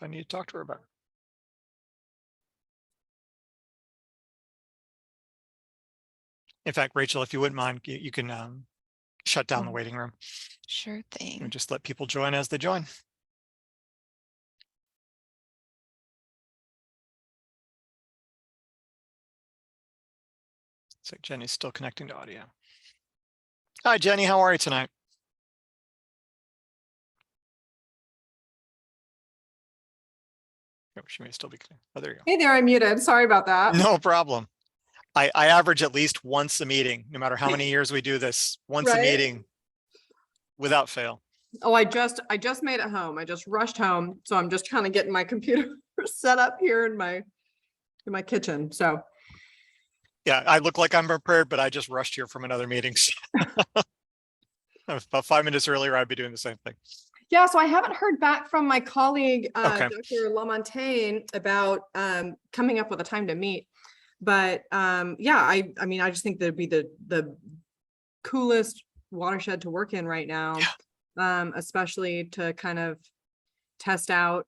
if I need to talk to her about it. In fact, Rachel, if you wouldn't mind, you can shut down the waiting room. Sure thing. And just let people join as they join. Looks like Jenny's still connecting to audio. Hi, Jenny. How are you tonight? Oh, she may still be connected. Oh, there you go. Hey there, I'm muted. Sorry about that. No problem. I average at least once a meeting, no matter how many years we do this, once a Right? meeting without fail. Oh, I just made it home. I just rushed home. So I'm just kind of getting my computer set up here in my kitchen. So Yeah, I look like I'm prepared, but I just rushed here from another meeting. About 5 minutes earlier, I'd be doing the same thing. yeah, so I haven't heard back from my colleague, Okay. Dr. Lamontagne, about coming up with a time to meet. But yeah, I mean, I just think that'd be the coolest watershed to work in right now, especially to kind of test out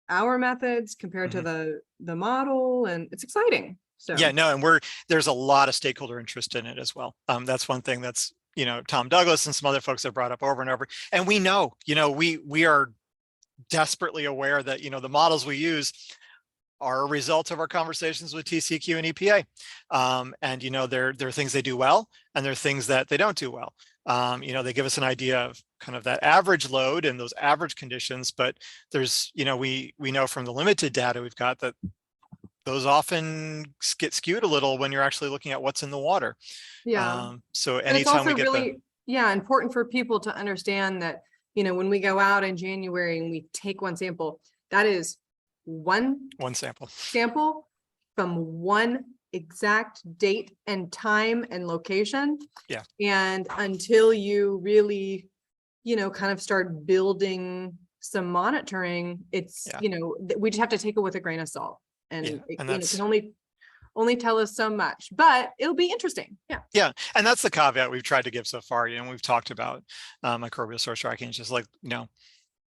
our methods compared to the model, and it's exciting. So yeah, no, and there's a lot of stakeholder interest in it as well. That's one thing that's, you know, Tom Douglas and some other folks have brought up over and over. And we know, you know, we are desperately aware that, you know, the models we use are a result of our conversations with TCEQ and EPA. And, you know, there are things they do well, and there are things that they don't do well. You know, they give us an idea of kind of that average load and those average conditions, but there's, you know, we know from the limited data we've got that those often get skewed a little when you're actually looking at what's in the water. yeah. So And it's anytime also we get really, important for people to understand that, you know, when we go out in January and we take one sample, that is one sample from one exact date and time and location. Yeah. And until you really, you know, kind of start building some monitoring, it's, you know, we just have to take it with a grain of salt. And, it can only tell us so much, but it'll be interesting. Yeah, and that's the caveat we've tried to give so far. You know, we've talked about microbial source tracking. It's just like, you know,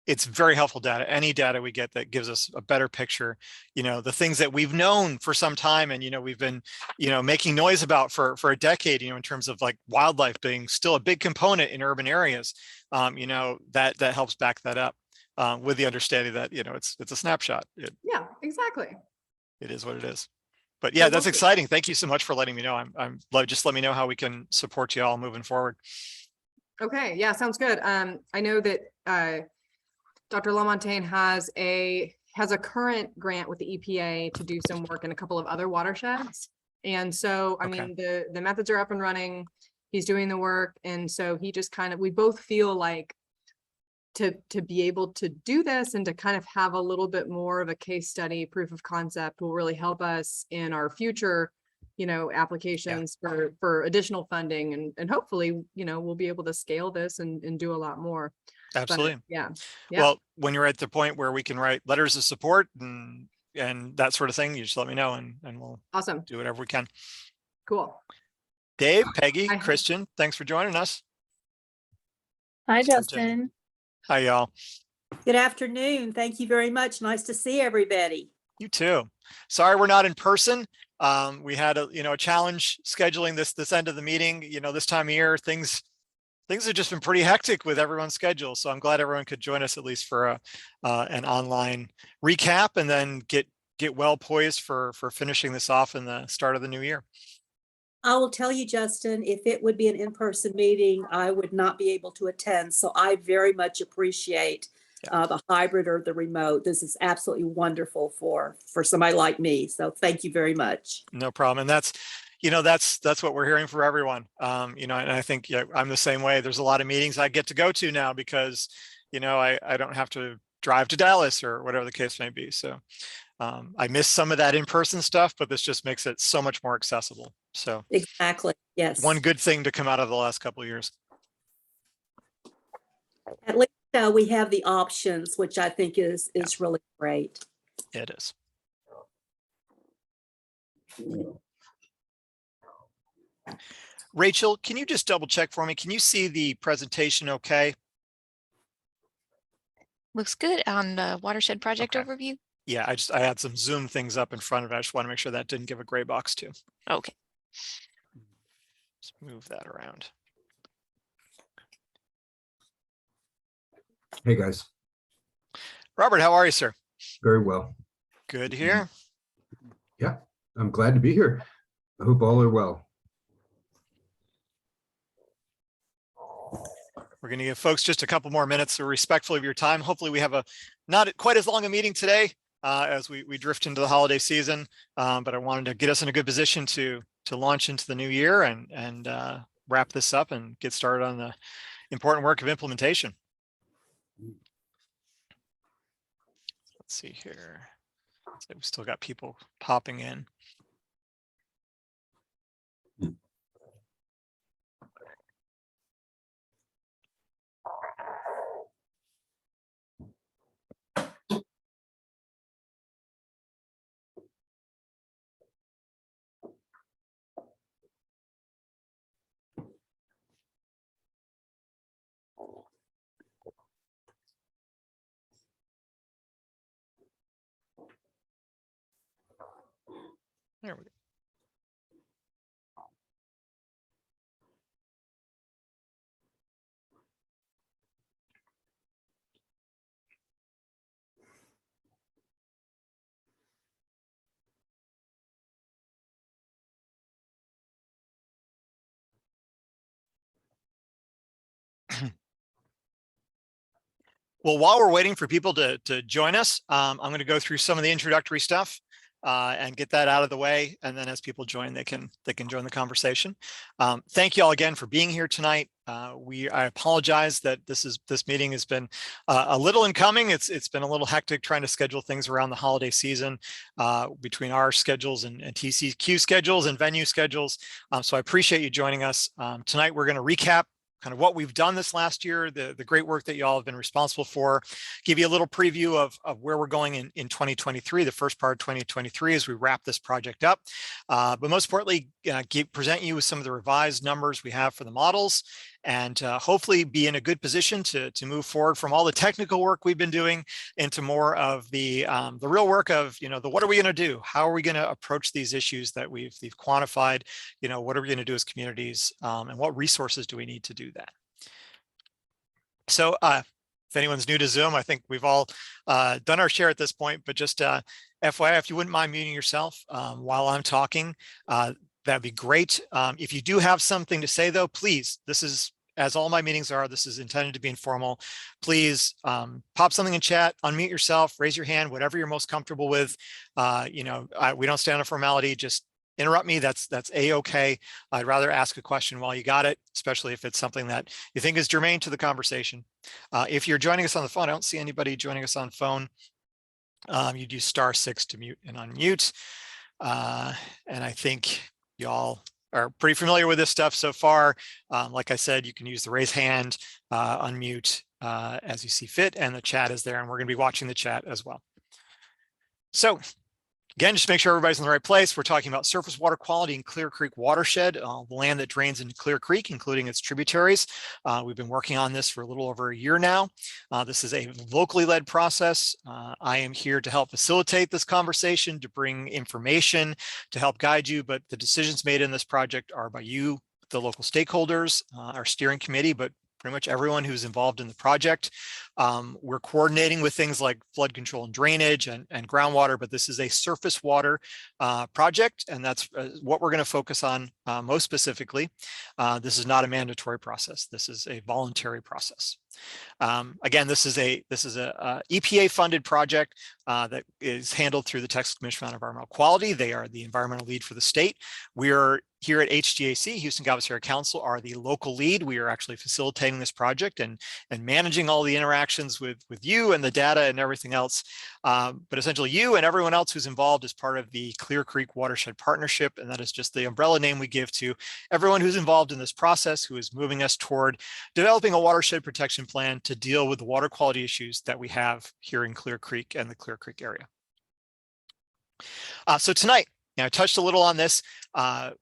it's very helpful data. Any data we get that gives us a better picture, you know, the things that we've known for some time, and, you know, we've been, you know, making noise about for a decade, you know, in terms of like wildlife being still a big component in urban areas, you know, that helps back that up with the understanding that, you know, it's a snapshot. Yeah, exactly. It is what it is. But yeah, that's exciting. Thank you so much for letting me know. Just let me know how we can support you all moving forward. Okay. Yeah, sounds good. I know that Dr. Lamontagne has a current grant with the EPA to do some work in a couple of other watersheds. And so, I mean, the methods are up and running. He's doing the work. And so he just kind of, we both feel like to be able to do this and to kind of have a little bit more of a case study proof of concept will really help us in our future, you know, applications for additional funding, and hopefully, you know, we'll be able to scale this and do a lot more. Absolutely. But, yeah. Well, when you're at the point where we can write letters of support and that sort of thing, you just let me know, and we'll do whatever we can. Cool. Dave, Peggy, Christian, thanks for joining us. Hi, Justin. Hi, y'all. Good afternoon. Thank you very much. Nice to see everybody. You too. Sorry we're not in person. We had a challenge scheduling this end of the meeting. You know, this time of year, things have just been pretty hectic with everyone's schedule. So I'm glad everyone could join us at least for an online recap, and then get well poised for finishing this off in the start of the new year. I will tell you, Justin, if it would be an in-person meeting, I would not be able to attend. So I very much appreciate the hybrid or the remote. This is absolutely wonderful for somebody like me. So thank you very much. No problem. And that's what we're hearing from everyone. You know, and I think I'm the same way. There's a lot of meetings I get to go to now because, you know, I don't have to drive to Dallas or whatever the case may be. So I miss some of that in-person stuff, but this just makes it so much more accessible. So exactly. Yes. One good thing to come out of the last couple of years. At least we have the options, which I think is really great. It is. Rachel, can you just double check for me? Can you see the presentation okay? Looks good on the watershed project Okay. overview. Yeah, I had some Zoom things up in front of it. I just want to make sure that didn't give a gray box too. Okay. Let's move that around. Hey guys, Robert, how are you, sir? very well. Good to hear. Yeah, I'm glad to be here. I hope all are well. We're going to give folks just a couple more minutes, so respectful of your time. Hopefully we have a not quite as long a meeting today as we drift into the holiday season, but I wanted to get us in a good position to launch into the new year and wrap this up and get started on the important work of implementation. Let's see here. So we've still got people popping in. There we go. Well, while we're waiting for people to join us, I'm going to go through some of the introductory stuff and get that out of the way. And then as people join, they can join the conversation. Thank you all again for being here tonight. I apologize that this meeting has been a little in coming. It's been a little hectic trying to schedule things around the holiday season between our schedules and TCQ schedules and venue schedules. So I appreciate you joining us. Tonight, we're going to recap kind of what we've done this last year, the great work that you all have been responsible for, give you a little preview of where we're going in 2023, the first part of 2023 as we wrap this project up. But most importantly, present you with some of the revised numbers we have for the models and hopefully be in a good position to move forward from all the technical work we've been doing into more of the real work of, what are we going to do? How are we going to approach these issues that we've quantified? What are we going to do as communities and what resources do we need to do that? So if anyone's new to Zoom, I think we've all done our share at this point, but just FYI, if you wouldn't mind muting yourself while I'm talking, that'd be great. If you do have something to say though, please, this is, as all my meetings are, this is intended to be informal. Please pop something in chat, unmute yourself, raise your hand, whatever you're most comfortable with. We don't stand on formality, just interrupt me, that's a-okay. I'd rather ask a question while you got it, especially if it's something that you think is germane to the conversation. If you're joining us on the phone, I don't see anybody joining us on phone. You'd use *6 to mute and unmute. And I think y'all are pretty familiar with this stuff so far. Like I said, you can use the raise hand, unmute as you see fit, and the chat is there, and we're going to be watching the chat as well. So again, just to make sure everybody's in the right place, we're talking about surface water quality in Clear Creek Watershed, the land that drains into Clear Creek, including its tributaries. We've been working on this for a little over a year now. This is a locally led process. I am here to help facilitate this conversation, to bring information, to help guide you, but the decisions made in this project are by you, the local stakeholders, our steering committee, but pretty much everyone who's involved in the project. We're coordinating with things like flood control and drainage and groundwater, but this is a surface water project, and that's what we're going to focus on most specifically. This is not a mandatory process. This is a voluntary process. Again, this is a EPA funded project that is handled through the Texas Commission on Environmental Quality. They are the environmental lead for the state. We are here at HGAC, Houston-Galveston Area Council, are the local lead. We are actually facilitating this project and managing all the interactions with you and the data and everything else. But essentially you and everyone else who's involved is part of the Clear Creek Watershed Partnership. And that is just the umbrella name we give to everyone who's involved in this process, who is moving us toward developing a watershed protection plan to deal with the water quality issues that we have here in Clear Creek and the Clear Creek area. So tonight, I touched a little on this.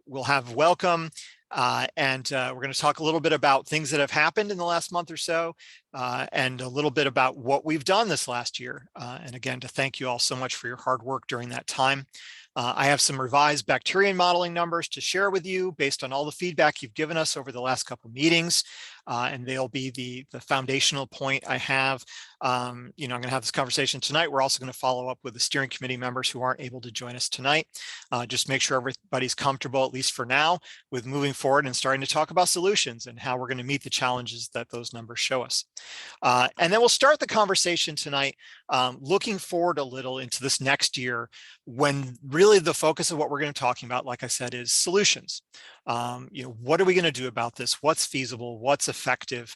We'll have welcome and we're going to talk a little bit about things that have happened in the last month or so. and a little bit about what we've done this last year. And again, to thank you all so much for your hard work during that time. I have some revised bacterium modeling numbers to share with you based on all the feedback you've given us over the last couple of meetings. And they'll be the foundational point I have. I'm going to have this conversation tonight. We're also going to follow up with the steering committee members who aren't able to join us tonight. Just make sure everybody's comfortable, at least for now, with moving forward and starting to talk about solutions and how we're going to meet the challenges that those numbers show us. And then we'll start the conversation tonight looking forward a little into this next year, when really the focus of what we're going to be talking about, like I said, is solutions. What are we going to do about this? What's feasible? What's effective?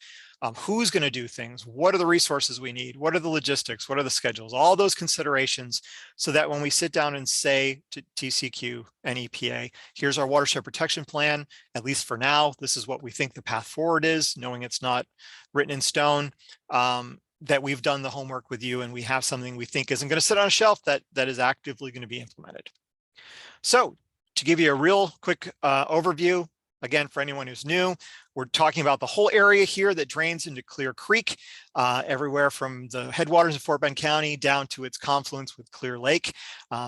Who's going to do things? What are the resources we need? What are the logistics? What are the schedules? All those considerations, so that when we sit down and say to TCEQ and EPA, here's our watershed protection plan, at least for now, this is what we think the path forward is, knowing it's not written in stone, that we've done the homework with you and we have something we think isn't going to sit on a shelf that is actively going to be implemented. So to give you a real quick overview, again, for anyone who's new, we're talking about the whole area here that drains into Clear Creek, everywhere from the headwaters of Fort Bend County down to its confluence with Clear Lake.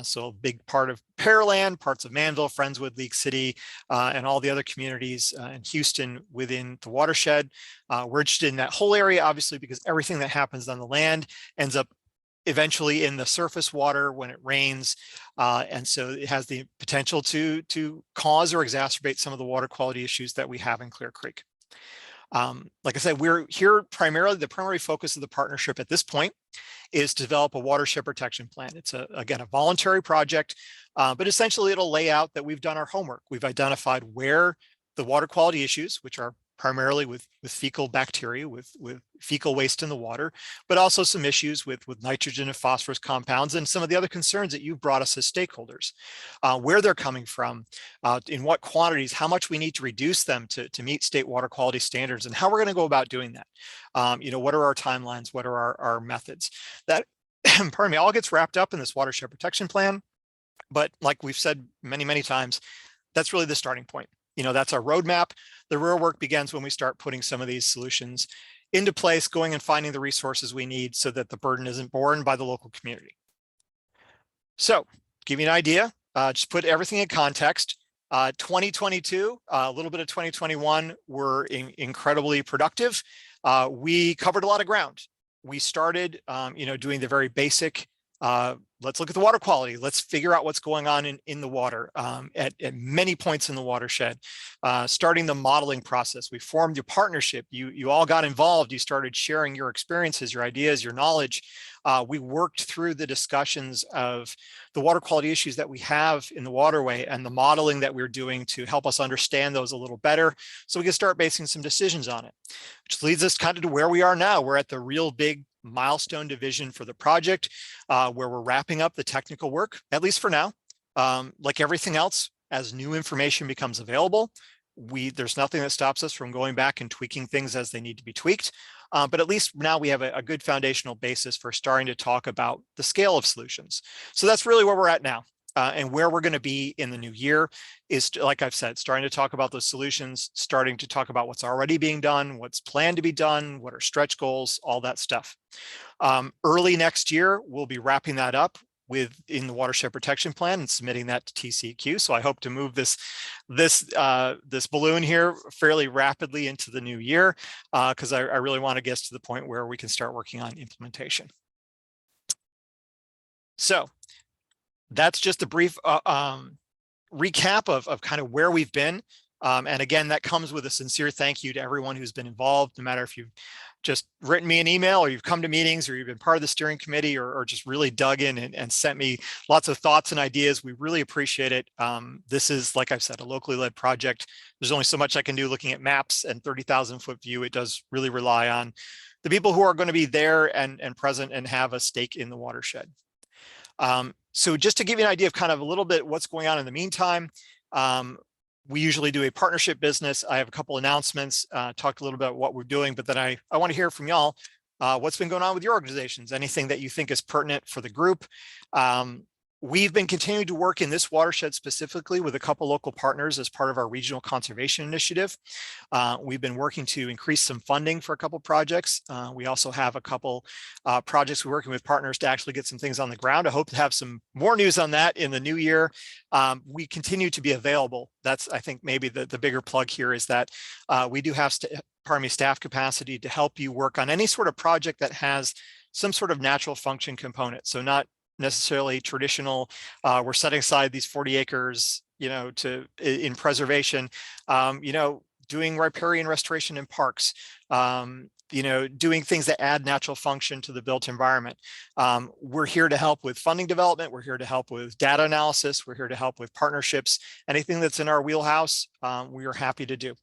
So a big part of Pearland, parts of Manville, Friendswood, League City, and all the other communities in Houston within the watershed. We're interested in that whole area, obviously, because everything that happens on the land ends up eventually in the surface water when it rains. And so it has the potential to cause or exacerbate some of the water quality issues that we have in Clear Creek. Like I said, we're here primarily, the primary focus of the partnership at this point is to develop a watershed protection plan. It's again, a voluntary project, but essentially it'll lay out that we've done our homework. We've identified where the water quality issues, which are primarily with fecal bacteria, with fecal waste in the water, but also some issues with nitrogen and phosphorus compounds and some of the other concerns that you've brought us as stakeholders, where they're coming from, in what quantities, how much we need to reduce them to meet state water quality standards, and how we're going to go about doing that. What are our timelines? What are our methods? That, pardon me, all gets wrapped up in this watershed protection plan. But like we've said many, many times, that's really the starting point. That's our roadmap. The real work begins when we start putting some of these solutions into place, going and finding the resources we need so that the burden isn't borne by the local community. So, give you an idea, just put everything in context. 2022, a little bit of 2021 were incredibly productive. We covered a lot of ground. We started, doing the very basic, let's look at the water quality. Let's figure out what's going on in the water at many points in the watershed. Starting the modeling process. We formed your partnership. You all got involved. You started sharing your experiences, your ideas, your knowledge. We worked through the discussions of the water quality issues that we have in the waterway and the modeling that we're doing to help us understand those a little better so we can start basing some decisions on it, which leads us kind of to where we are now. We're at the real big milestone division for the project, where we're wrapping up the technical work, at least for now. Like everything else, as new information becomes available, there's nothing that stops us from going back and tweaking things as they need to be tweaked. But at least now we have a good foundational basis for starting to talk about the scale of solutions. So that's really where we're at now. And where we're going to be in the new year is, like I've said, starting to talk about those solutions, starting to talk about what's already being done, what's planned to be done, what are stretch goals, all that stuff. Early next year, we'll be wrapping that up in the watershed protection plan and submitting that to TCEQ. So I hope to move this balloon here fairly rapidly into the new year, because I really want to get to the point where we can start working on implementation. So that's just a brief recap of kind of where we've been. And again, that comes with a sincere thank you to everyone who's been involved, no matter if you've just written me an email or you've come to meetings or you've been part of the steering committee or just really dug in and sent me lots of thoughts and ideas. We really appreciate it. This is, like I've said, a locally led project. There's only so much I can do looking at maps and 30,000 foot view. It does really rely on the people who are going to be there and present and have a stake in the watershed. So just to give you an idea of kind of a little bit what's going on in the meantime, we usually do a partnership business. I have a couple announcements, talked a little bit about what we're doing, but then I want to hear from y'all. What's been going on with your organizations? Anything that you think is pertinent for the group? We've been continuing to work in this watershed specifically with a couple local partners as part of our regional conservation initiative. We've been working to increase some funding for a couple projects. We also have a couple projects we're working with partners to actually get some things on the ground. I hope to have some more news on that in the new year. We continue to be available. That's, I think, maybe the bigger plug here is that we do have staff capacity to help you work on any sort of project that has some sort of natural function component. So not necessarily traditional, we're setting aside these 40 acres, in preservation, doing riparian restoration in parks, doing things that add natural function to the built environment. We're here to help with funding development. We're here to help with data analysis. We're here to help with partnerships. Anything that's in our wheelhouse, we are happy to do.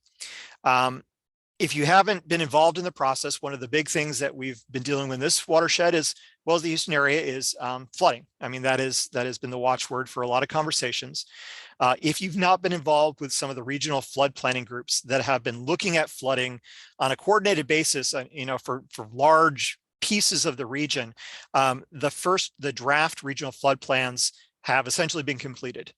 If you haven't been involved in the process, one of the big things that we've been dealing with in this watershed as well as the Houston area is flooding. I mean, that has been the watchword for a lot of conversations. If you've not been involved with some of the regional flood planning groups that have been looking at flooding on a coordinated basis, for large pieces of the region, the draft regional flood plans have essentially been completed.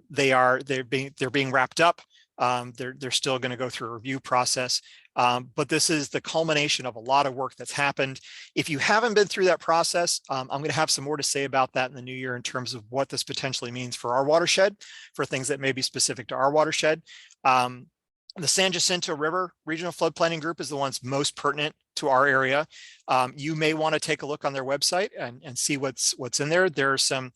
They're being wrapped up. They're still going to go through a review process, but this is the culmination of a lot of work that's happened. If you haven't been through that process, I'm going to have some more to say about that in the new year in terms of what this potentially means for our watershed, for things that may be specific to our watershed. The San Jacinto River Regional Flood Planning Group is the one's most pertinent to our area. You may want to take a look on their website and see what's in there. There are some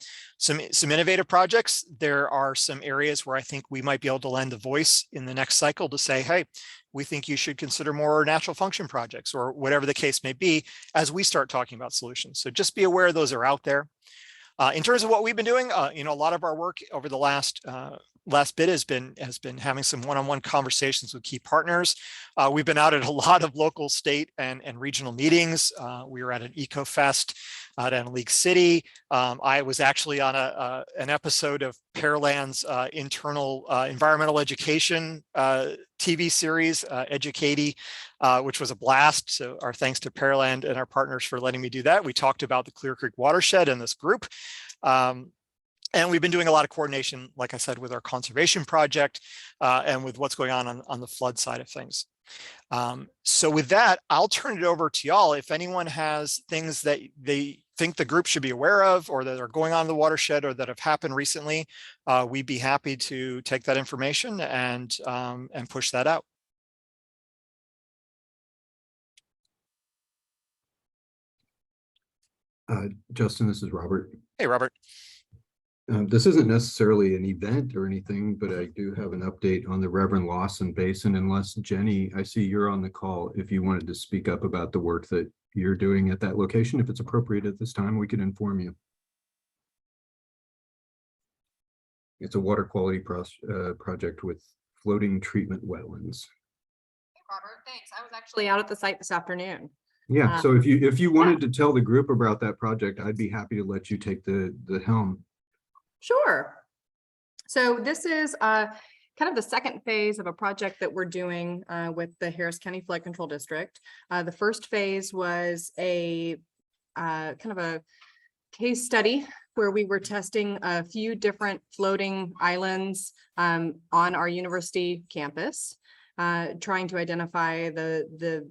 innovative projects. There are some areas where I think we might be able to lend a voice in the next cycle to say, hey, we think you should consider more natural function projects or whatever the case may be as we start talking about solutions. So just be aware those are out there. In terms of what we've been doing, a lot of our work over the last bit has been having some one-on-one conversations with key partners. We've been out at a lot of local, state, and regional meetings. We were at an EcoFest out in League City. I was actually on an episode of Pearland's internal environmental education TV series, Educati, which was a blast. So our thanks to Pearland and our partners for letting me do that. We talked about the Clear Creek watershed in this group. And we've been doing a lot of coordination, like I said, with our conservation project and with what's going on the flood side of things. So with that, I'll turn it over to y'all. If anyone has things that they think the group should be aware of or that are going on in the watershed or that have happened recently, we'd be happy to take that information and push that out. Justin, this is Robert. Hey, Robert. This isn't necessarily an event or anything, but I do have an update on the Reverend Lawson Basin. Unless Jenny, I see you're on the call. If you wanted to speak up about the work that you're doing at that location, if it's appropriate at this time, we can inform you. It's a water quality project with floating treatment wetlands. Hey, Robert, thanks. I was actually out at the site this afternoon. Yeah, so if you wanted to tell the group about that project, I'd be happy to let you take the helm. Sure. So this is kind of the second phase of a project that we're doing with the Harris County Flood Control District. The first phase was a kind of a case study where we were testing a few different floating islands on our university campus, trying to identify the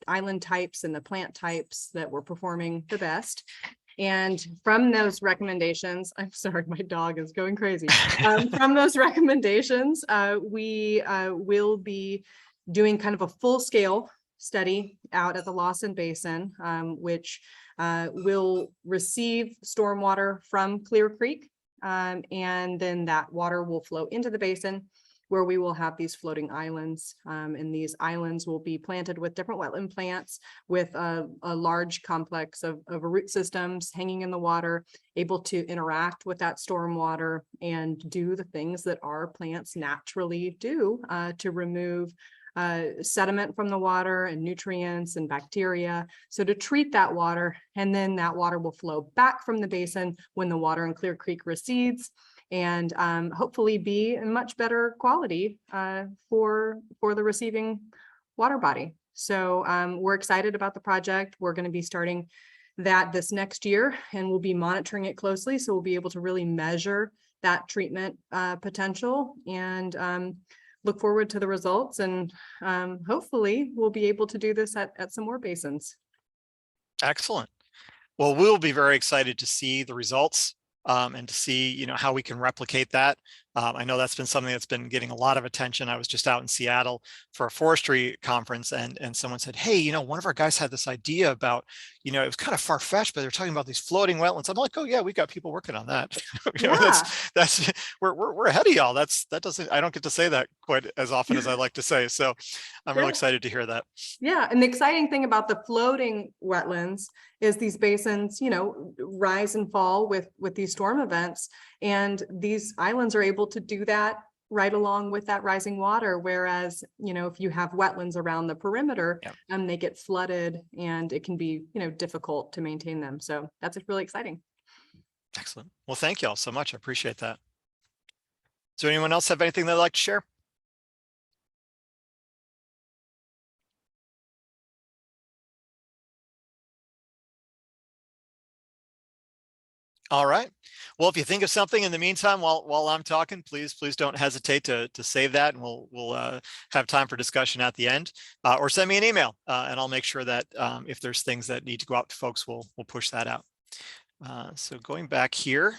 island types and the plant types that were performing the best. And from those recommendations, I'm sorry, my dog is going crazy. From those recommendations, we will be doing kind of a full-scale study out at the Lawson Basin, which will receive stormwater from Clear Creek, and then that water will flow into the basin, where we will have these floating islands, and these islands will be planted with different wetland plants with a large complex of root systems hanging in the water, able to interact with that storm water and do the things that our plants naturally do to remove sediment from the water and nutrients and bacteria. So to treat that water, and then that water will flow back from the basin when the water in Clear Creek recedes, and hopefully be in much better quality for the receiving water body. So we're excited about the project. We're going to be starting that this next year, and we'll be monitoring it closely. So we'll be able to really measure that treatment potential, and look forward to the results. And hopefully we'll be able to do this at some more basins. Excellent. Well, we'll be very excited to see the results and to see, you know, how we can replicate that. I know that's been something that's been getting a lot of attention. I was just out in Seattle for a forestry conference, and someone said, hey, you know, one of our guys had this idea about, you know, it was kind of far-fetched, but they're talking about these floating wetlands. I'm like, oh yeah, we got people working on that. You know, Yeah. that's we're ahead of y'all. I don't get to say that quite as often as I like to say. So I'm really Yeah. excited to hear that. Yeah, and the exciting thing about the floating wetlands is these basins, you know, rise and fall with these storm events, and these islands are able to do that right along with that rising water. Whereas, you know, if you have wetlands around the perimeter, Yeah. they get flooded, and it can be, you know, difficult to maintain them. So that's really exciting. Excellent. Well, thank you all so much. I appreciate that. Does anyone else have anything they'd like to share? All right. Well, if you think of something in the meantime, while I'm talking, please don't hesitate to save that, and we'll have time for discussion at the end, or send me an email, and I'll make sure that if there's things that need to go out to folks, we'll push that out. So going back here,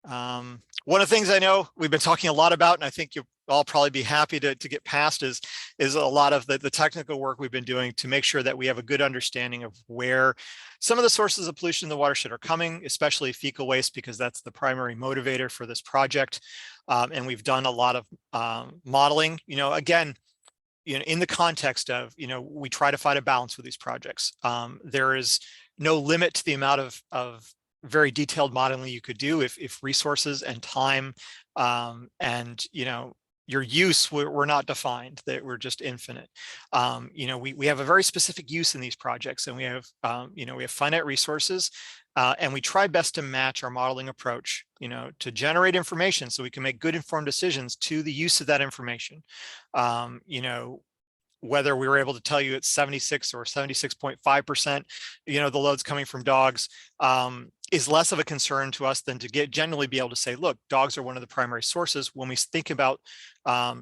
one of the things I know we've been talking a lot about, and I think you'll all probably be happy to get past, is a lot of the technical work we've been doing to make sure that we have a good understanding of where some of the sources of pollution in the watershed are coming, especially fecal waste, because that's the primary motivator for this project. And we've done a lot of modeling, you know, again, you know, in the context of, you know, we try to find a balance with these projects. There is no limit to the amount of very detailed modeling you could do if resources and time and, you know, your use were not defined, that we're just infinite. You know, we have a very specific use in these projects, and we have, you know, we have finite resources, and we try best to match our modeling approach, you know, to generate information so we can make good informed decisions to the use of that information. You know, whether we were able to tell you it's 76 or 76.5%, you know, the loads coming from dogs, is less of a concern to us than to generally be able to say, look, dogs are one of the primary sources. When we think about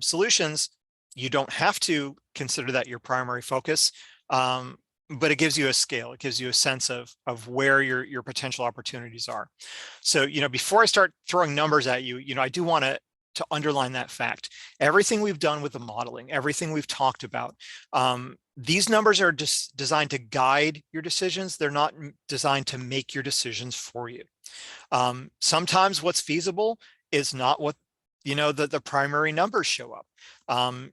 solutions, you don't have to consider that your primary focus, but it gives you a scale. It gives you a sense of where your potential opportunities are. So, you know, before I start throwing numbers at you, you know, I do want to underline that fact. Everything we've done with the modeling, everything we've talked about, these numbers are just designed to guide your decisions. They're not designed to make your decisions for you. Sometimes what's feasible is not what, you know, the primary numbers show up.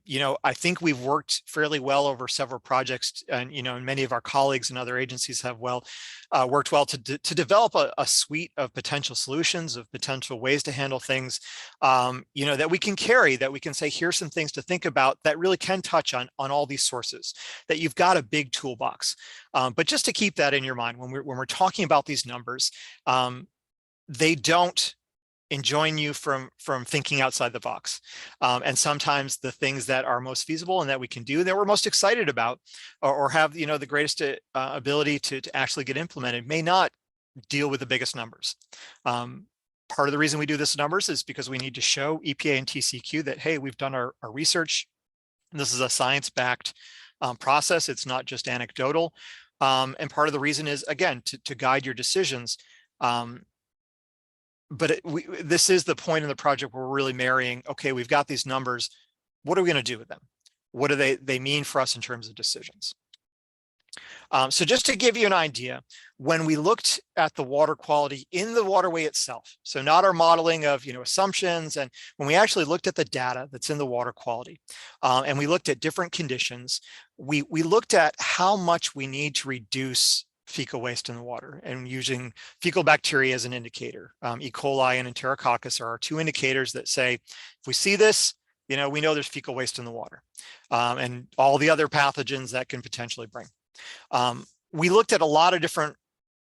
You know, I think we've worked fairly well over several projects, and, you know, many of our colleagues and other agencies have worked well to develop a suite of potential solutions, of potential ways to handle things, you know, that we can carry, that we can say, here's some things to think about that really can touch on all these sources, that you've got a big toolbox. But just to keep that in your mind, when we're talking about these numbers, they don't enjoin you from thinking outside the box. And sometimes the things that are most feasible and that we can do, that we're most excited about, or have, you know, the greatest ability to actually get implemented, may not deal with the biggest numbers. Part of the reason we do this numbers is because we need to show EPA and TCEQ that, hey, we've done our research. This is a science-backed process. It's not just anecdotal. And part of the reason is, again, to guide your decisions. But this is the point in the project where we're really marrying, okay, we've got these numbers. What are we going to do with them? What do they mean for us in terms of decisions? So just to give you an idea, when we looked at the water quality in the waterway itself, so not our modeling of, you know, assumptions, and when we actually looked at the data that's in the water quality, and we looked at different conditions, we looked at how much we need to reduce fecal waste in the water, and using fecal bacteria as an indicator. E. coli and Enterococcus are our two indicators that say, if we see this, you know, we know there's fecal waste in the water, and all the other pathogens that can potentially bring. We looked at a lot of different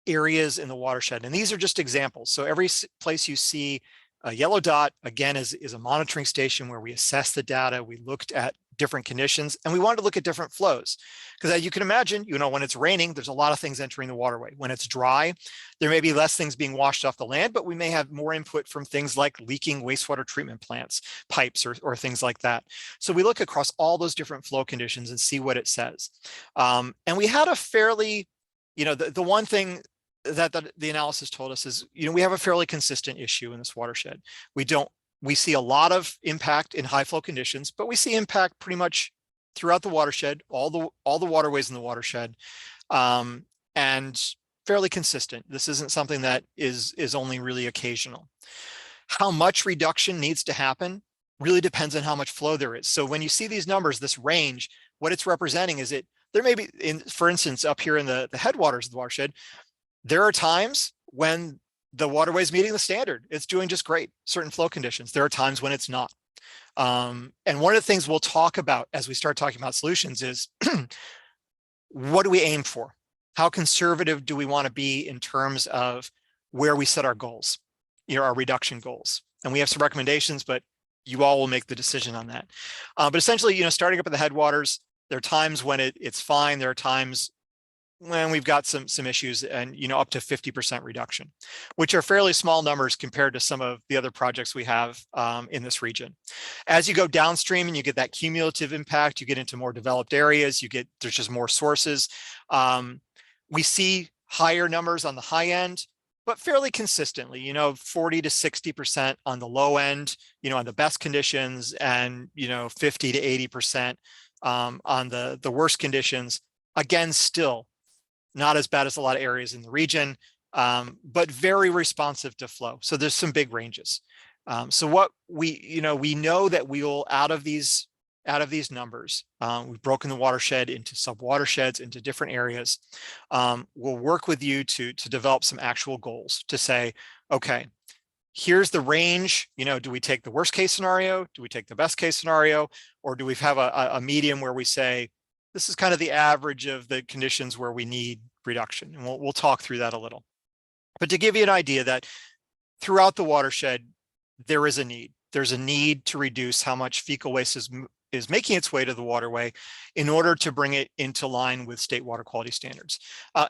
areas in the watershed, and these are just examples. So every place you see a yellow dot, again, is a monitoring station where we assess the data. We looked at different conditions, and we wanted to look at different flows. Because as you can imagine, when it's raining, there's a lot of things entering the waterway. When it's dry, there may be less things being washed off the land, but we may have more input from things like leaking wastewater treatment plants, pipes, or things like that. So we look across all those different flow conditions and see what it says. And we had a fairly, the one thing that the analysis told us is, we have a fairly consistent issue in this watershed. We see a lot of impact in high flow conditions, but we see impact pretty much throughout the watershed, all the waterways in the watershed, and fairly consistent. This isn't something that is only really occasional. How much reduction needs to happen really depends on how much flow there is. So when you see these numbers, this range, what it's representing is there may be, for instance, up here in the headwaters of the watershed, there are times when the waterway is meeting the standard. It's doing just great, certain flow conditions. There are times when it's not. And one of the things we'll talk about as we start talking about solutions is what do we aim for? How conservative do we want to be in terms of where we set our goals, our reduction goals? And we have some recommendations, but you all will make the decision on that. But essentially, starting up at the headwaters, there are times when it's fine. There are times when we've got some issues, and up to 50% reduction, which are fairly small numbers compared to some of the other projects we have in this region. As you go downstream and you get that cumulative impact, you get into more developed areas, there's just more sources. We see higher numbers on the high end, but fairly consistently, 40 to 60% on the low end, on the best conditions, and 50 to 80% on the worst conditions. Again, still not as bad as a lot of areas in the region, but very responsive to flow. So there's some big ranges. So what we know that we will, out of these numbers, we've broken the watershed into sub-watersheds, into different areas. We'll work with you to develop some actual goals to say, okay, here's the range. Do we take the worst case scenario? Do we take the best case scenario? Or do we have a medium where we say, this is kind of the average of the conditions where we need reduction? And we'll talk through that a little. But to give you an idea that throughout the watershed, there is a need. There's a need to reduce how much fecal waste is making its way to the waterway in order to bring it into line with state water quality standards.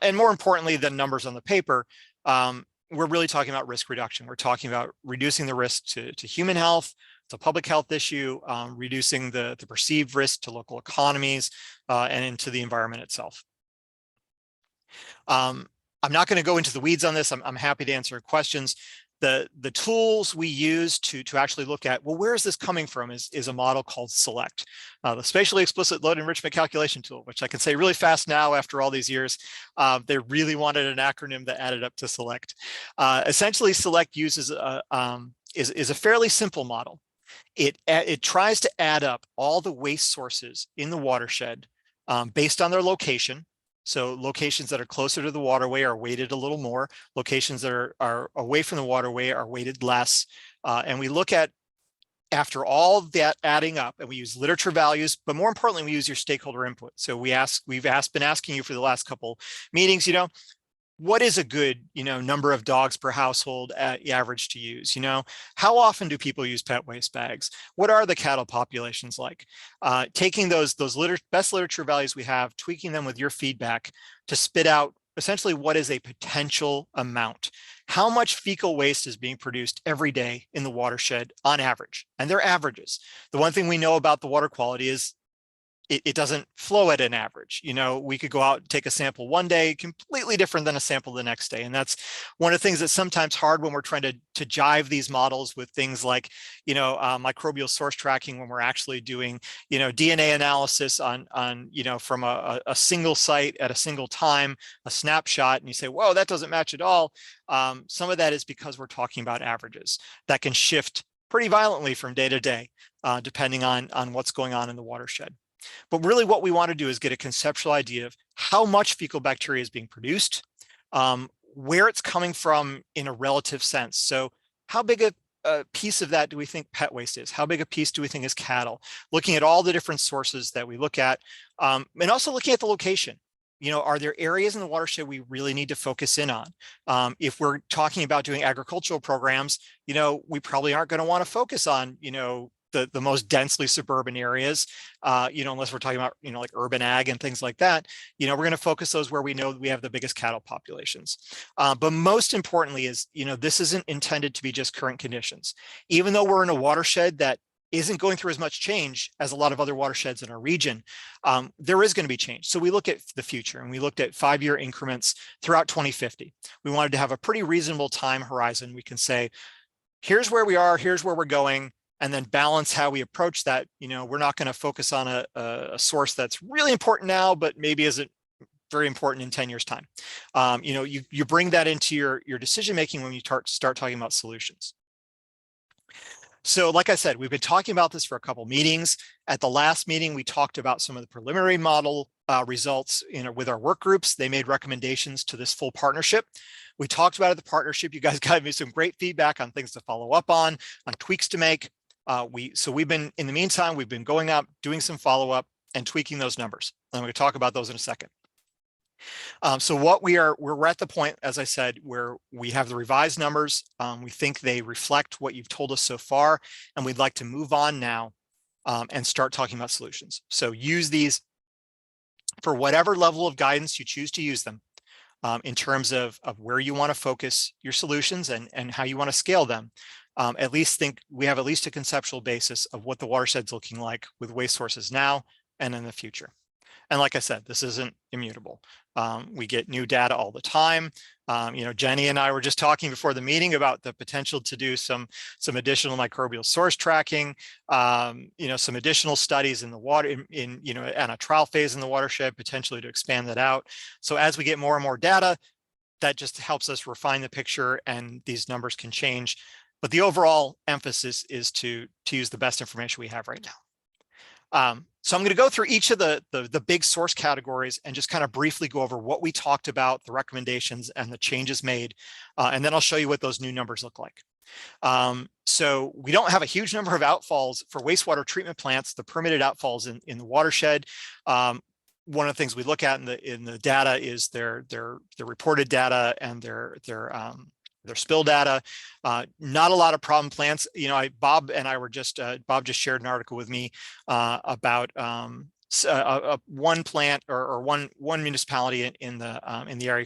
And more importantly than numbers on the paper, we're really talking about risk reduction. We're talking about reducing the risk to human health. It's a public health issue, reducing the perceived risk to local economies and into the environment itself. I'm not going to go into the weeds on this. I'm happy to answer questions. The tools we use to actually look at, well, where is this coming from is a model called SELECT, the Spatially Explicit Load Enrichment Calculation Tool, which I can say really fast now after all these years. They really wanted an acronym that added up to SELECT. Essentially, SELECT uses is a fairly simple model. It tries to add up all the waste sources in the watershed based on their location. So locations that are closer to the waterway are weighted a little more. Locations that are away from the waterway are weighted less. And we look at, after all of that adding up, and we use literature values, but more importantly, we use your stakeholder input. So we've been asking you for the last couple meetings, what is a good, number of dogs per household average to use? How often do people use pet waste bags? What are the cattle populations like? Taking those best literature values we have, tweaking them with your feedback to spit out essentially what is a potential amount. How much fecal waste is being produced every day in the watershed on average? And they're averages. The one thing we know about the water quality is it doesn't flow at an average. We could go out and take a sample one day, completely different than a sample the next day. And that's one of the things that's sometimes hard when we're trying to jive these models with things like, microbial source tracking, when we're actually doing, DNA analysis on from a single site at a single time, a snapshot, and you say, whoa, that doesn't match at all. Some of that is because we're talking about averages that can shift pretty violently from day to day, depending on what's going on in the watershed. But really what we want to do is get a conceptual idea of how much fecal bacteria is being produced, where it's coming from in a relative sense. So how big a piece of that do we think pet waste is? How big a piece do we think is cattle? Looking at all the different sources that we look at, and also looking at the location. Are there areas in the watershed we really need to focus in on? If we're talking about doing agricultural programs, we probably aren't going to want to focus on, the most densely suburban areas, unless we're talking about, like urban ag and things like that, we're going to focus those where we know we have the biggest cattle populations. But most importantly is, this isn't intended to be just current conditions. Even though we're in a watershed that isn't going through as much change as a lot of other watersheds in our region, there is going to be change. So we look at the future, and we looked at 5-year increments throughout 2050. We wanted to have a pretty reasonable time horizon. We can say, here's where we are, here's where we're going, and then balance how we approach that. We're not going to focus on a source that's really important now, but maybe isn't very important in 10 years time. You bring that into your decision-making when you start talking about solutions. So like I said, we've been talking about this for a couple meetings. At the last meeting, we talked about some of the preliminary model results with our work groups. They made recommendations to this full partnership. We talked about the partnership. You guys got me some great feedback on things to follow up on tweaks to make. So we've been, in the meantime, we've been going up, doing some follow-up and tweaking those numbers. And I'm going to talk about those in a second. So we're at the point, as I said, where we have the revised numbers. We think they reflect what you've told us so far, and we'd like to move on now and start talking about solutions. So use these for whatever level of guidance you choose to use them in terms of where you want to focus your solutions and how you want to scale them. At least think we have at least a conceptual basis of what the watershed's looking like with waste sources now and in the future. And like I said, this isn't immutable. We get new data all the time. Jenny and I were just talking before the meeting about the potential to do some additional microbial source tracking, some additional studies in the water, and a trial phase in the watershed, potentially to expand that out. So as we get more and more data, that just helps us refine the picture, and these numbers can change. But the overall emphasis is to use the best information we have right now. So I'm going to go through each of the big source categories and just kind of briefly go over what we talked about, the recommendations and the changes made, and then I'll show you what those new numbers look like. So we don't have a huge number of outfalls for wastewater treatment plants, the permitted outfalls in the watershed. One of the things we look at in the data is their reported data and their spill data. Not a lot of problem plants. Bob and I were Bob just shared an article with me about one plant or one municipality in the area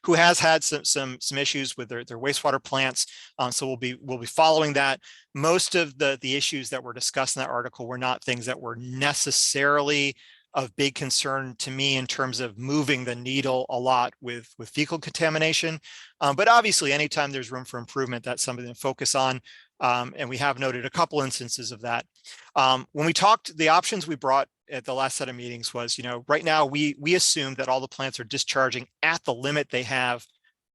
who has had some issues with their wastewater plants. So we'll be following that. Most of the issues that were discussed in that article were not things that were necessarily of big concern to me in terms of moving the needle a lot with fecal contamination. But obviously, anytime there's room for improvement, that's something to focus on. And we have noted a couple instances of that. When we talked, the options we brought at the last set of meetings was, right now we assume that all the plants are discharging at the limit they have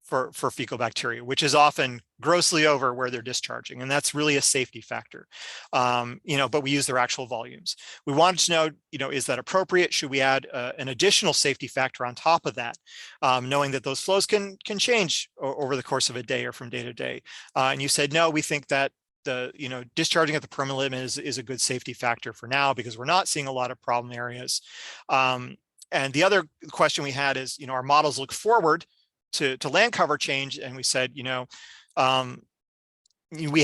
for fecal bacteria, which is often grossly over where they're discharging. And that's really a safety factor, but we use their actual volumes. We wanted to know, is that appropriate? Should we add an additional safety factor on top of that, knowing that those flows can change over the course of a day or from day to day? And you said, no, we think that discharging at the permit limit is a good safety factor for now because we're not seeing a lot of problem areas. And the other question we had is, our models look forward to land cover change. And we said, we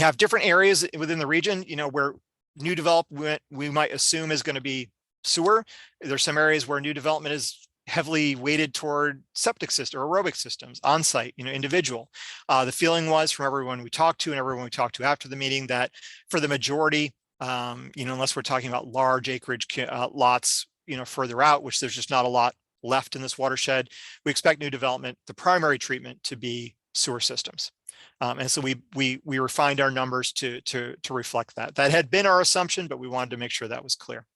have different areas within the region, where new development we might assume is going to be sewer. There's some areas where new development is heavily weighted toward septic system or aerobic systems, on-site, individual. The feeling was from everyone we talked to and everyone we talked to after the meeting that for the majority, unless we're talking about large acreage lots, further out, which there's just not a lot left in this watershed, we expect new development, the primary treatment to be sewer systems. And so we refined our numbers to reflect that. That had been our assumption, but we wanted to make sure that was clear.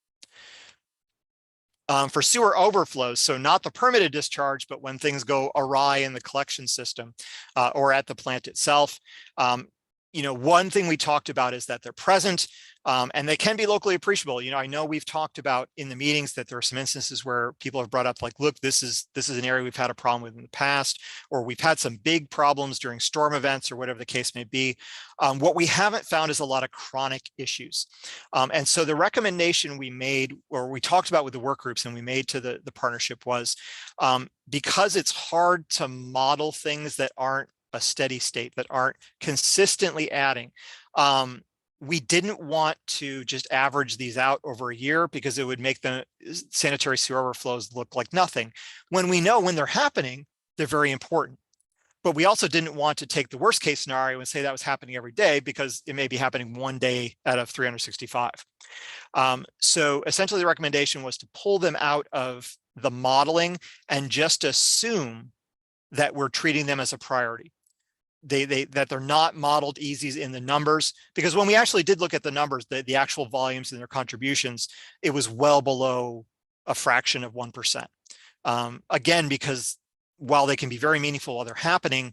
For sewer overflows, so not the permitted discharge, but when things go awry in the collection system or at the plant itself, one thing we talked about is that they're present and they can be locally appreciable. I know we've talked about in the meetings that there are some instances where people have brought up like, look, this is an area we've had a problem with in the past, or we've had some big problems during storm events or whatever the case may be. What we haven't found is a lot of chronic issues. And so the recommendation we made, or we talked about with the work groups and we made to the partnership was, because it's hard to model things that aren't a steady state, that aren't consistently adding. we didn't want to just average these out over a year because it would make the sanitary sewer overflows look like nothing. When we know when they're happening, they're very important. But we also didn't want to take the worst case scenario and say that was happening every day, because it may be happening one day out of 365. So essentially the recommendation was to pull them out of the modeling and just assume that we're treating them as a priority. That they're not modeled easies in the numbers, because when we actually did look at the numbers, the actual volumes and their contributions, it was well below a fraction of 1%. Again, because while they can be very meaningful while they're happening,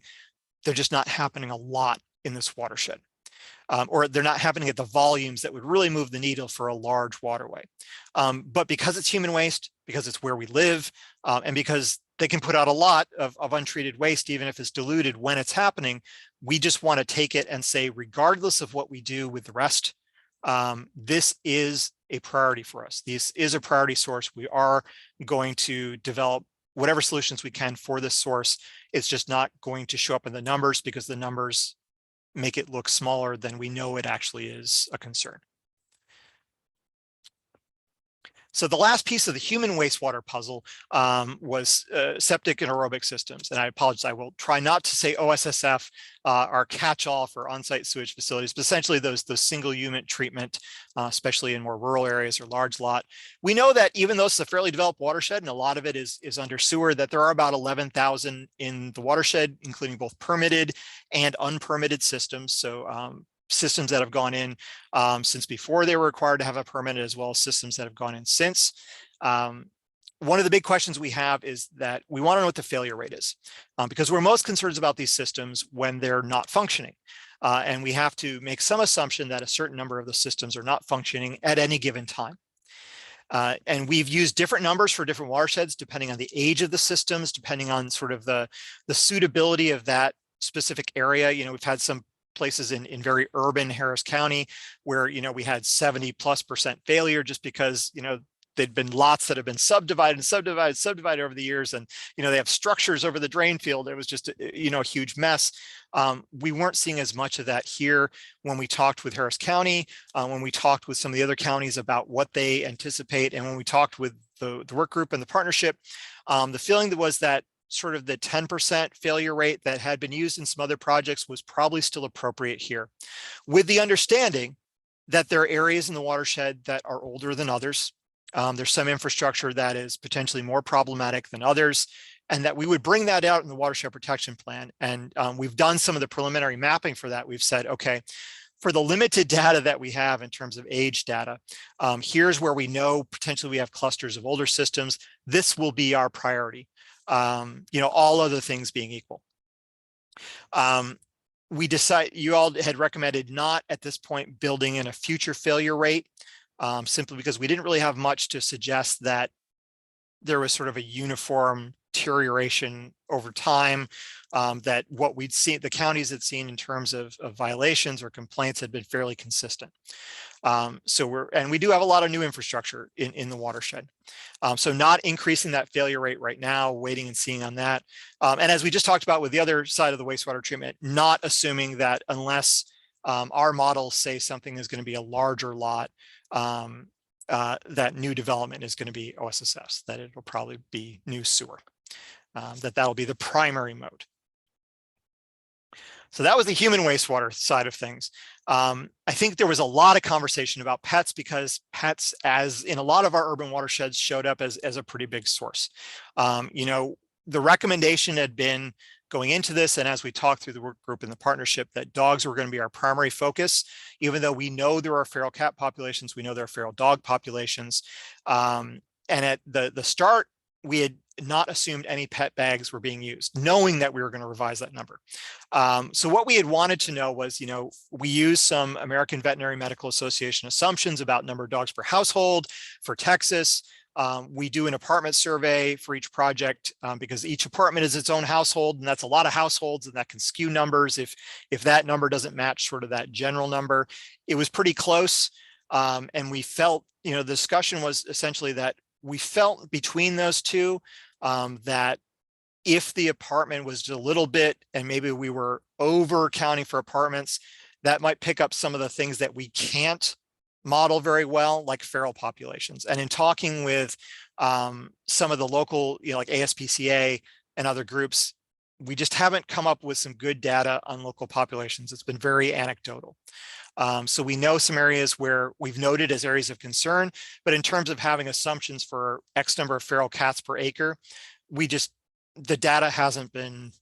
they're just not happening a lot in this watershed. Or they're not happening at the volumes that would really move the needle for a large waterway. But because it's human waste, because it's where we live, and because they can put out a lot of untreated waste, even if it's diluted when it's happening, we just want to take it and say, regardless of what we do with the rest, this is a priority for us. This is a priority source. We are going to develop whatever solutions we can for this source. It's just not going to show up in the numbers because the numbers make it look smaller than we know it actually is a concern. So the last piece of the human wastewater puzzle was septic and aerobic systems. And I apologize, I will try not to say OSSF, our catch-all for on-site sewage facilities, but essentially those single unit treatment, especially in more rural areas or large lot. We know that even though it's a fairly developed watershed and a lot of it is under sewer, that there are about 11,000 in the watershed, including both permitted and unpermitted systems. So systems that have gone in since before they were required to have a permit, as well as systems that have gone in since. One of the big questions we have is that we want to know what the failure rate is, because we're most concerned about these systems when they're not functioning. And we have to make some assumption that a certain number of the systems are not functioning at any given time. And we've used different numbers for different watersheds, depending on the age of the systems, depending on sort of the suitability of that specific area. You know, we've had some places in very urban Harris County where, you know, we had 70+% failure just because, you know, there'd been lots that have been subdivided over the years. And, you know, they have structures over the drain field. It was just, you know, a huge mess. We weren't seeing as much of that here when we talked with Harris County, when we talked with some of the other counties about what they anticipate. And when we talked with the work group and the partnership, the feeling that was that sort of the 10% failure rate that had been used in some other projects was probably still appropriate here, with the understanding that there are areas in the watershed that are older than others. There's some infrastructure that is potentially more problematic than others, and that we would bring that out in the watershed protection plan. And we've done some of the preliminary mapping for that. We've said, okay, for the limited data that we have in terms of age data, here's where we know potentially we have clusters of older systems. This will be our priority. You know, all other things being equal. You all had recommended not at this point building in a future failure rate, simply because we didn't really have much to suggest that there was sort of a uniform deterioration over time, that what we'd seen, the counties had seen in terms of violations or complaints had been fairly consistent. So we do have a lot of new infrastructure in the watershed. So not increasing that failure rate right now, waiting and seeing on that. And as we just talked about with the other side of the wastewater treatment, not assuming that unless our models say something is going to be a larger lot, that new development is going to be OSSFs, that it will probably be new sewer, that'll be the primary mode. So that was the human wastewater side of things. I think there was a lot of conversation about pets, because pets, as in a lot of our urban watersheds, showed up as a pretty big source. You know, the recommendation had been going into this, and as we talked through the work group and the partnership, that dogs were going to be our primary focus, even though we know there are feral cat populations, we know there are feral dog populations. And at the start, we had not assumed any pet bags were being used, knowing that we were going to revise that number. So what we had wanted to know was, you know, we use some American Veterinary Medical Association assumptions about number of dogs per household for Texas. We do an apartment survey for each project, because each apartment is its own household, and that's a lot of households, and that can skew numbers if that number doesn't match sort of that general number. It was pretty close, and we felt, you know, the discussion was essentially that we felt between those two, that if the apartment was a little bit, and maybe we were over counting for apartments, that might pick up some of the things that we can't model very well, like feral populations. And in talking with some of the local, like ASPCA and other groups, we just haven't come up with some good data on local populations. It's been very anecdotal. So we know some areas where we've noted as areas of concern, but in terms of having assumptions for X number of feral cats per acre, the data hasn't been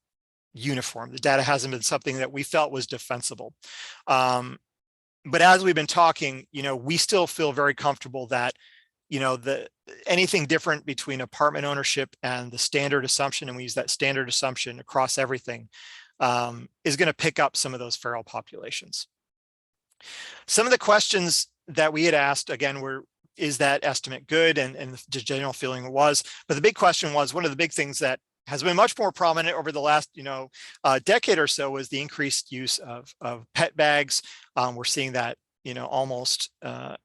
uniform. The data hasn't been something that we felt was defensible. But as we've been talking, we still feel very comfortable that, anything different between apartment ownership and the standard assumption, and we use that standard assumption across everything, is going to pick up some of those feral populations. Some of the questions that we had asked, again, were, is that estimate good? And the general feeling was, but the big question was, one of the big things that has been much more prominent over the last, decade or so was the increased use of pet bags. We're seeing that, almost,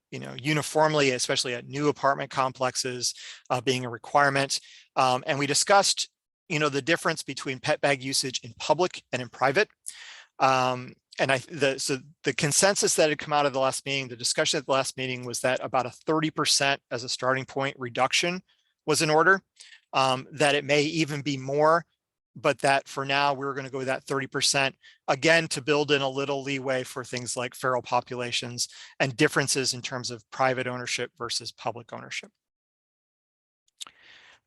uniformly, especially at new apartment complexes, being a requirement. And we discussed, the difference between pet bag usage in public and in private. So the consensus that had come out of the last meeting, the discussion at the last meeting, was that about a 30% as a starting point reduction was in order, that it may even be more, but that for now we're going to go with that 30%, again, to build in a little leeway for things like feral populations and differences in terms of private ownership versus public ownership.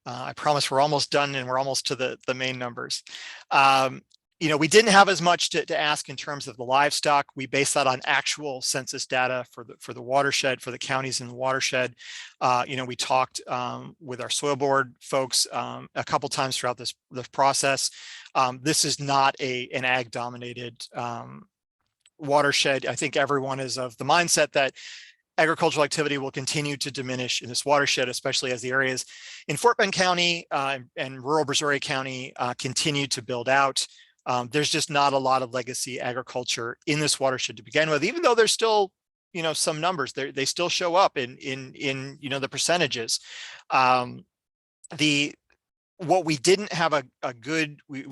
I promise we're almost done and we're almost to the main numbers. We didn't have as much to ask in terms of the livestock. We based that on actual census data for the watershed, for the counties in the watershed. We talked with our soil board folks a couple times throughout this process. This is not an ag dominated watershed. I think everyone is of the mindset that agricultural activity will continue to diminish in this watershed, especially as the areas in Fort Bend County and rural Brazoria County continue to build out. There's just not a lot of legacy agriculture in this watershed to begin with, even though there's still, some numbers they still show up in the percentages. What we didn't have a good, we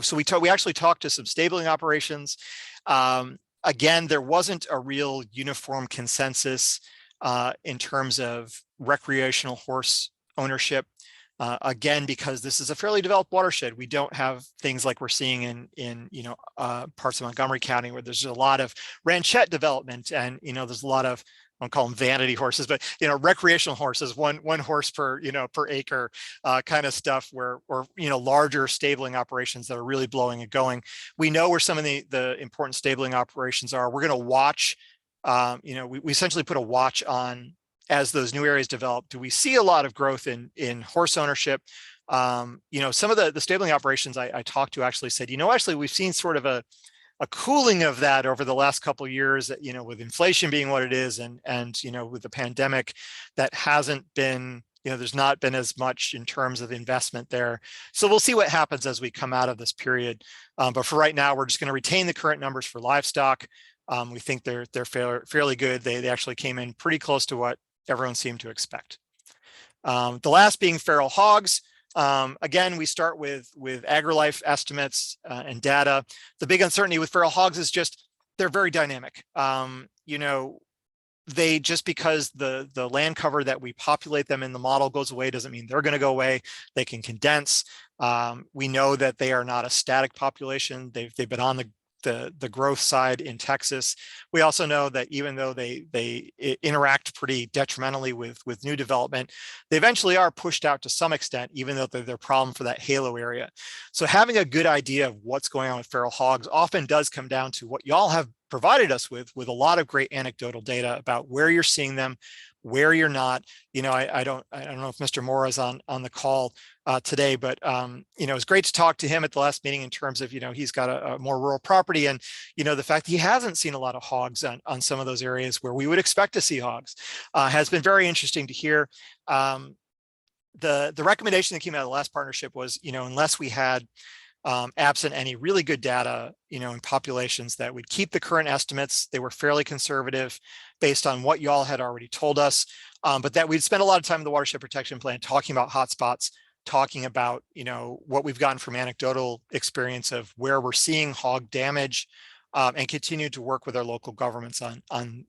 actually talked to some stabling operations. Again, there wasn't a real uniform consensus in terms of recreational horse ownership. Again, because this is a fairly developed watershed, we don't have things like we're seeing in parts of Montgomery County, where there's a lot of ranchette development, and there's a lot of, I don't call them vanity horses, but recreational horses, one horse per per acre kind of stuff, or larger stabling operations that are really blowing and going. We know where some of the important stabling operations are. We're going to watch. We essentially put a watch on as those new areas develop. Do we see a lot of growth in horse ownership? Some of the stabling operations I talked to actually said, actually we've seen sort of a cooling of that over the last couple of years, with inflation being what it is, and with the pandemic, that hasn't been, there's not been as much in terms of investment there. So we'll see what happens as we come out of this period. But for right now, we're just going to retain the current numbers for livestock. We think they're fairly good. They actually came in pretty close to what everyone seemed to expect. The last being feral hogs. Again, we start with AgriLife estimates and data. The big uncertainty with feral hogs is just they're very dynamic. They, just because the land cover that we populate them in the model goes away doesn't mean they're going to go away. They can condense. We know that they are not a static population. They've been on the growth side in Texas. We also know that even though they interact pretty detrimentally with new development, they eventually are pushed out to some extent, even though they're a problem for that halo area. So having a good idea of what's going on with feral hogs often does come down to what y'all have provided us with a lot of great anecdotal data about where you're seeing them, where you're not. I don't know if Mr. Moore is on the call today, but it was great to talk to him at the last meeting in terms of, he's got a more rural property, and the fact that he hasn't seen a lot of hogs on some of those areas where we would expect to see hogs has been very interesting to hear. The recommendation that came out of the last partnership was, unless we had absent any really good data, in populations, that would keep the current estimates. They were fairly conservative based on what y'all had already told us, but that we'd spend a lot of time in the watershed protection plan talking about hotspots, talking about, what we've gotten from anecdotal experience of where we're seeing hog damage and continue to work with our local governments on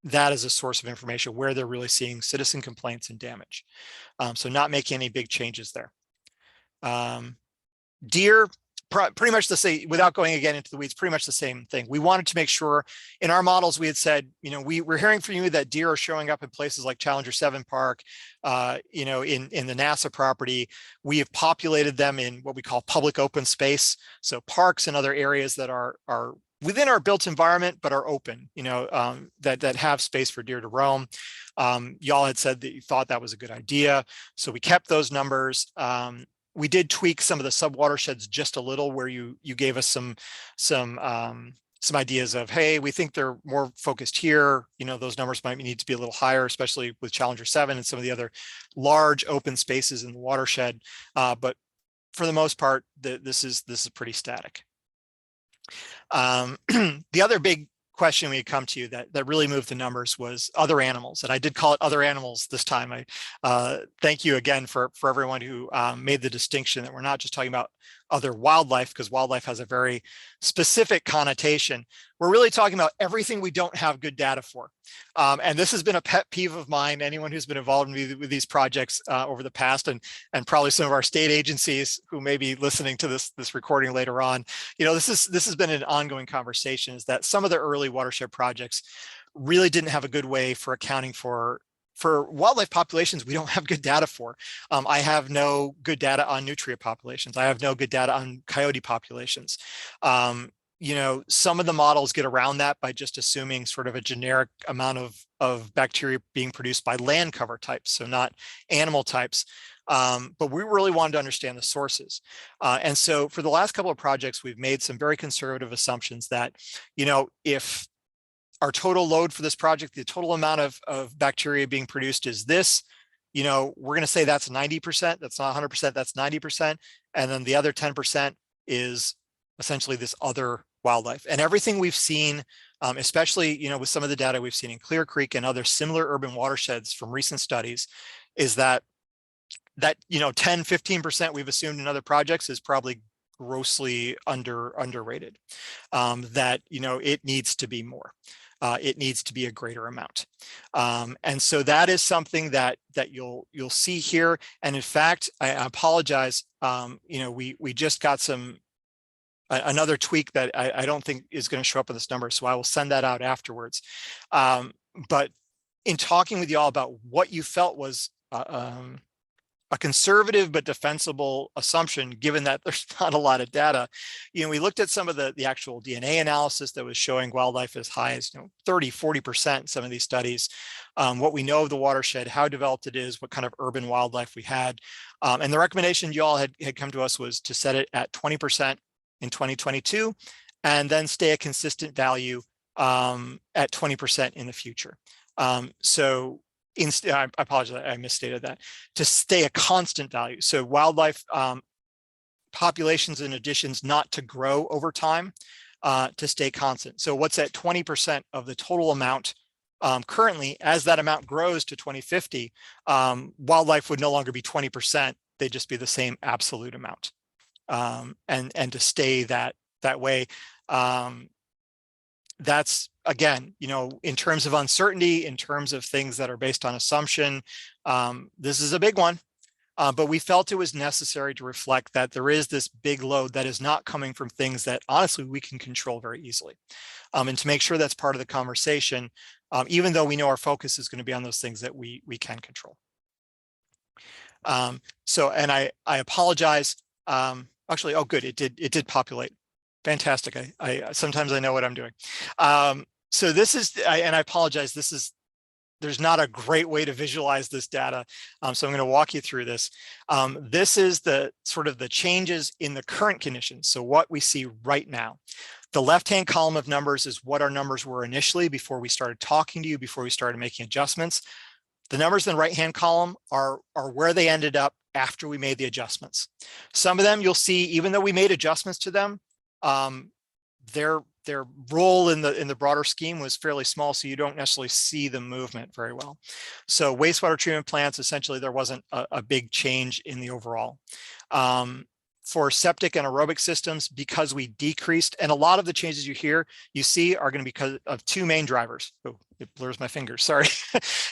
that as a source of information where they're really seeing citizen complaints and damage. So not making any big changes there. Deer, pretty much the same, without going again into the weeds, pretty much the same thing. We wanted to make sure in our models, we had said, we're hearing from you that deer are showing up in places like Challenger 7 Park, in the NASA property. We have populated them in what we call public open space. So parks and other areas that are within our built environment, but are open, that have space for deer to roam. Y'all had said that you thought that was a good idea. So we kept those numbers. We did tweak some of the sub-watersheds just a little, where you gave us some ideas of, hey, we think they're more focused here. Those numbers might need to be a little higher, especially with Challenger 7 and some of the other large open spaces in the watershed. But for the most part, this is pretty static. The other big question we had come to you that really moved the numbers was other animals, and I did call it other animals this time. I thank you again for everyone who made the distinction that we're not just talking about other wildlife, because wildlife has a very specific connotation. We're really talking about everything we don't have good data for. And this has been a pet peeve of mine, anyone who's been involved with these projects over the past, and probably some of our state agencies who may be listening to this recording later on. This has been an ongoing conversation, is that some of the early watershed projects really didn't have a good way for accounting for wildlife populations we don't have good data for. I have no good data on nutria populations. I have no good data on coyote populations. Some of the models get around that by just assuming sort of a generic amount of bacteria being produced by land cover types, so not animal types. But we really wanted to understand the sources. And so for the last couple of projects, we've made some very conservative assumptions that, if our total load for this project, the total amount of bacteria being produced is this, we're going to say that's 90%. That's not 100%, that's 90%. And then the other 10% is essentially this other wildlife. And everything we've seen, especially, with some of the data we've seen in Clear Creek and other similar urban watersheds from recent studies, is that 10, 15% we've assumed in other projects is probably grossly underrated. That, it needs to be more. It needs to be a greater amount. And so that is something that you'll see here. And in fact, I apologize. We just got another tweak that I don't think is going to show up in this number. So I will send that out afterwards. But in talking with you all about what you felt was a conservative but defensible assumption, given that there's not a lot of data. We looked at some of the actual DNA analysis that was showing wildlife as high as 30, 40% in some of these studies. What we know of the watershed, how developed it is, what kind of urban wildlife we had. And the recommendation you all had come to us was to set it at 20% in 2022, and then stay a consistent value at 20% in the future. I apologize, I misstated that, to stay a constant value. So wildlife populations and additions not to grow over time, to stay constant. So what's at 20% of the total amount currently, as that amount grows to 2050, wildlife would no longer be 20%, they'd just be the same absolute amount. And to stay that way. That's, again, in terms of uncertainty, in terms of things that are based on assumption, this is a big one, but we felt it was necessary to reflect that there is this big load that is not coming from things that honestly we can control very easily. And to make sure that's part of the conversation, even though we know our focus is going to be on those things that we can control. And I apologize. Actually, oh, good, it did populate. Fantastic. I sometimes I know what I'm doing. So this is, and I apologize, there's not a great way to visualize this data. So I'm going to walk you through this. This is the sort of the changes in the current conditions. So what we see right now. The left-hand column of numbers is what our numbers were initially before we started talking to you, before we started making adjustments. The numbers in the right-hand column are where they ended up after we made the adjustments. Some of them you'll see, even though we made adjustments to them, their role in the broader scheme was fairly small, so you don't necessarily see the movement very well. So wastewater treatment plants, essentially there wasn't a big change in the overall. for septic and aerobic systems, because we decreased, and a lot of the changes you see are going to be because of two main drivers. Oh, it blurs my fingers, sorry.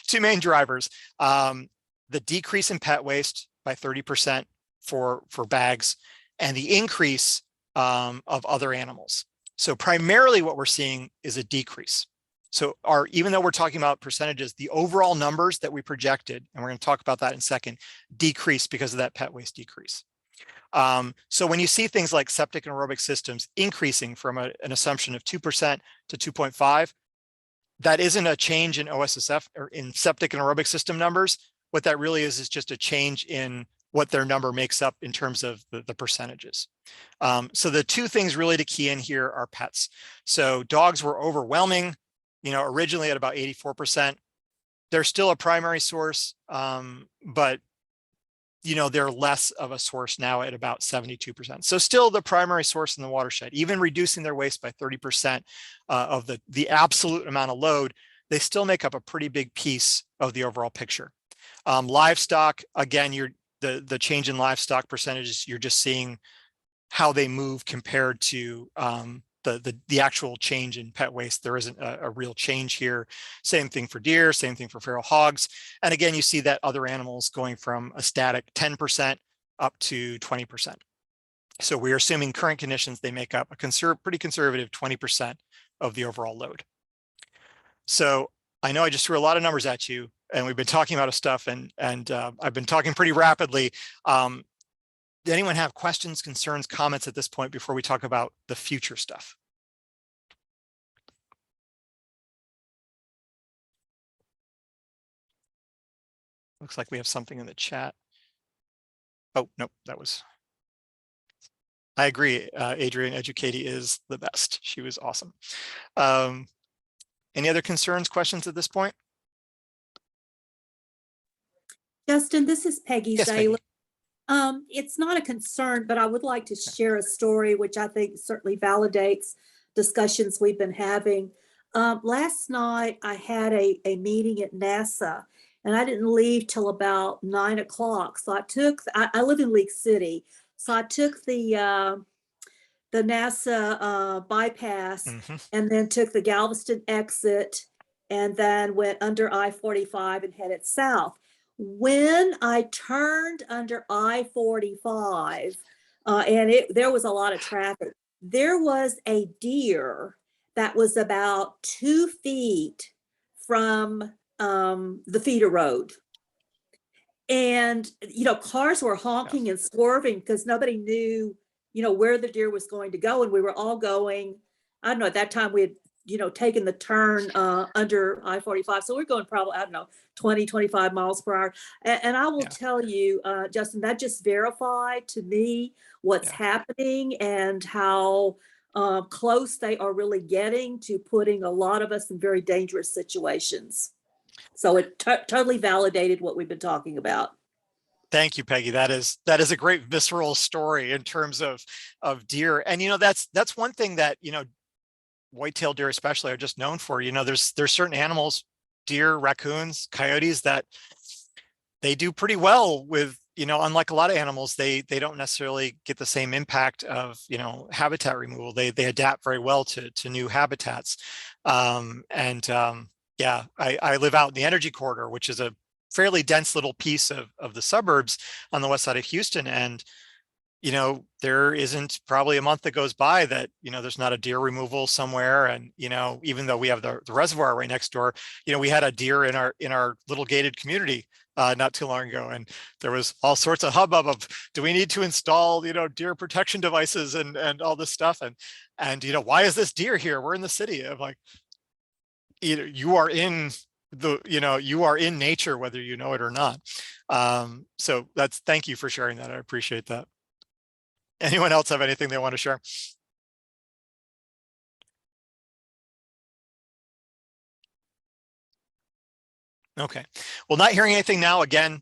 Two main drivers. The decrease in pet waste by 30% for bags, and the increase of other animals. So primarily what we're seeing is a decrease. So even though we're talking about percentages, the overall numbers that we projected, and we're going to talk about that in a second, decreased because of that pet waste decrease. So when you see things like septic and aerobic systems increasing from an assumption of 2% to 2.5, that isn't a change in OSSF or in septic and aerobic system numbers. What that really is just a change in what their number makes up in terms of the percentages. So the two things really to key in here are pets. So dogs were overwhelming, originally at about 84%. They're still a primary source, but they're less of a source now at about 72%. So still the primary source in the watershed, even reducing their waste by 30% of the absolute amount of load, they still make up a pretty big piece of the overall picture. Livestock, again, the change in livestock percentages, you're just seeing how they move compared to the actual change in pet waste. There isn't a real change here. Same thing for deer, same thing for feral hogs. And again, you see that other animals going from a static 10% up to 20%. So we're assuming current conditions, they make up a pretty conservative 20% of the overall load. So I know I just threw a lot of numbers at you, and we've been talking about stuff, and I've been talking pretty rapidly. Does anyone have questions, concerns, comments at this point before we talk about the future stuff? Looks like we have something in the chat. Oh, nope, I agree. Adrian Educati is the best. She was awesome. Any other concerns, questions at this point? Justin, this is Peggy Yes, Zaylor. Peggy. It's not a concern, but I would like to share a story which I think certainly validates discussions we've been having. Last night I had a meeting at NASA, and I didn't leave till about 9 o'clock. So I live in League City. So I took the NASA bypass and then took the Galveston exit and then went under I-45 and headed south. When I turned under I-45, and there was a lot of traffic, there was a deer that was about 2 feet from the feeder road. And, cars were honking and swerving because nobody knew, where the deer was going to go. And we were all going, I don't know, at that time we had, taken the turn under I-45. So we're going probably, 20, 25 miles per hour. And I will tell you, Justin, that just verified to me what's happening and how close they are really getting to putting a lot of us in very dangerous situations. So it totally validated what we've been talking about. Thank you, Peggy. That is a great visceral story in terms of deer. And, that's one thing that, white-tailed deer especially are just known for. There's certain animals, deer, raccoons, coyotes, that they do pretty well with, unlike a lot of animals, they don't necessarily get the same impact of, habitat removal. They adapt very well to new habitats. I live out in the energy corridor, which is a fairly dense little piece of the suburbs on the west side of Houston. And, there isn't probably a month that goes by that, there's not a deer removal somewhere. And, even though we have the reservoir right next door, we had a deer in our little gated community not too long ago. And there was all sorts of hubbub of, do we need to install, deer protection devices and all this stuff? And, why is this deer here? We're in the city. I'm like, you are in nature, whether you know it or not. So thank you for sharing that. I appreciate that. Anyone else have anything they want to share? Okay. Well, not hearing anything now. Again,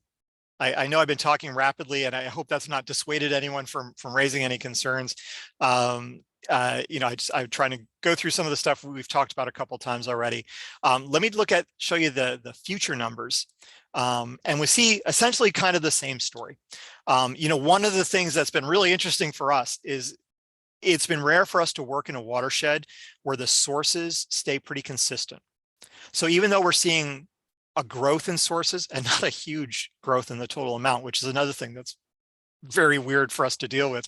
I know I've been talking rapidly, and I hope that's not dissuaded anyone from raising any concerns. I'm trying to go through some of the stuff we've talked about a couple of times already. Let me show you the future numbers. And we see essentially kind of the same story. One of the things that's been really interesting for us is it's been rare for us to work in a watershed where the sources stay pretty consistent. So even though we're seeing a growth in sources and not a huge growth in the total amount, which is another thing that's very weird for us to deal with.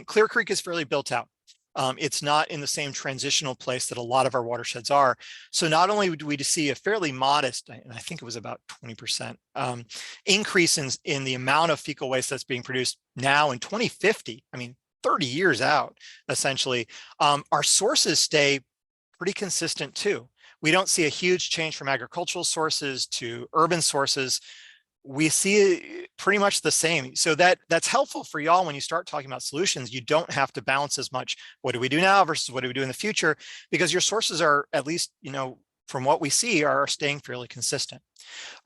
Clear Creek is fairly built out. It's not in the same transitional place that a lot of our watersheds are. So not only would we see a fairly modest, and I think it was about 20% increase in the amount of fecal waste that's being produced now in 2050, I mean, 30 years out, essentially, our sources stay pretty consistent too. We don't see a huge change from agricultural sources to urban sources. We see pretty much the same. So that's helpful for y'all when you start talking about solutions. You don't have to balance as much. What do we do now versus what do we do in the future? Because your sources are, at least, from what we see, are staying fairly consistent.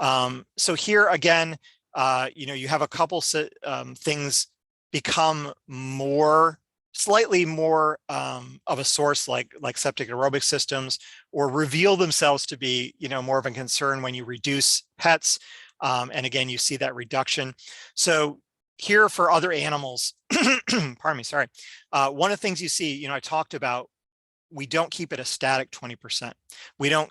So here again, you have a couple things become slightly more of a source, like septic aerobic systems, or reveal themselves to be, more of a concern when you reduce pets. And again, you see that reduction. So here for other animals, pardon me, sorry. One of the things you see, I talked about, we don't keep it a static 20%. We don't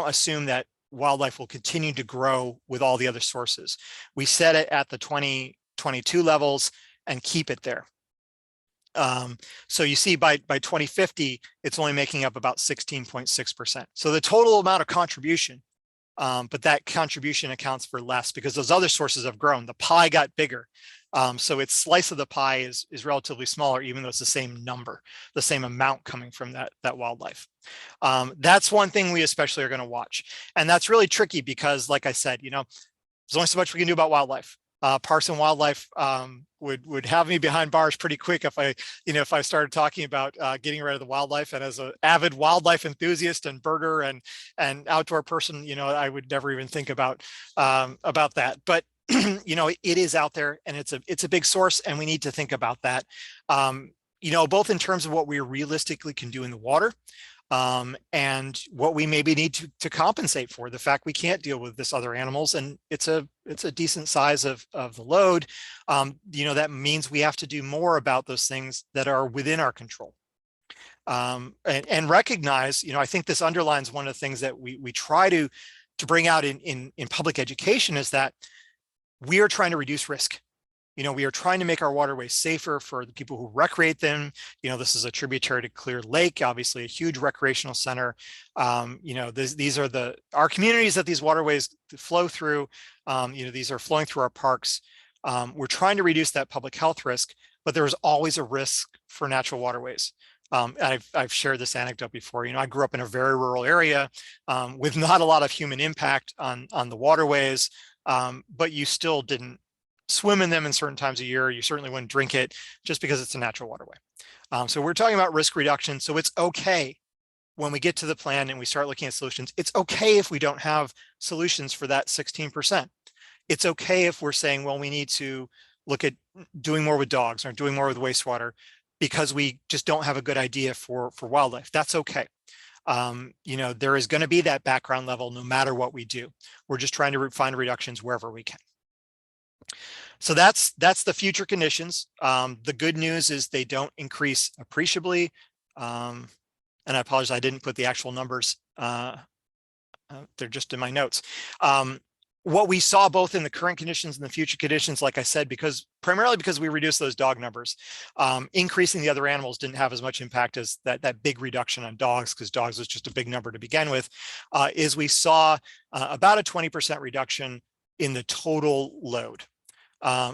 assume that wildlife will continue to grow with all the other sources. We set it at the 2022 levels and keep it there. So you see by 2050, it's only making up about 16.6%. So the total amount of contribution, but that contribution accounts for less because those other sources have grown. The pie got bigger. So its slice of the pie is relatively smaller, even though it's the same number, the same amount coming from that wildlife. That's one thing we especially are going to watch. And that's really tricky because, like I said, there's only so much we can do about wildlife. Parks and Wildlife would have me behind bars pretty quick if I started talking about getting rid of the wildlife. And as an avid wildlife enthusiast and birder and outdoor person, I would never even think about that. But it is out there, and it's a big source, and we need to think about that. Both in terms of what we realistically can do in the water. And what we maybe need to compensate for the fact we can't deal with this other animals, and it's a decent size of the load. That means we have to do more about those things that are within our control. And recognize, I think this underlines one of the things that we try to bring out in public education is that we are trying to reduce risk. We are trying to make our waterways safer for the people who recreate them. This is a tributary to Clear Lake, obviously a huge recreational center. These are our communities that these waterways flow through. These are flowing through our parks. We're trying to reduce that public health risk, but there's always a risk for natural waterways. I've shared this anecdote before. I grew up in a very rural area with not a lot of human impact on the waterways, but you still didn't swim in them in certain times of year. You certainly wouldn't drink it just because it's a natural waterway. So we're talking about risk reduction. So it's okay when we get to the plan and we start looking at solutions. It's okay if we don't have solutions for that 16%. It's okay if we're saying, well, we need to look at doing more with dogs or doing more with wastewater because we just don't have a good idea for wildlife. That's okay. There is going to be that background level no matter what we do. We're just trying to find reductions wherever we can. So that's the future conditions. The good news is they don't increase appreciably. And I apologize, I didn't put the actual numbers. They're just in my notes. What we saw both in the current conditions and the future conditions, like I said, primarily because we reduced those dog numbers, increasing the other animals didn't have as much impact as that big reduction on dogs, because dogs was just a big number to begin with, is we saw about a 20% reduction in the total load.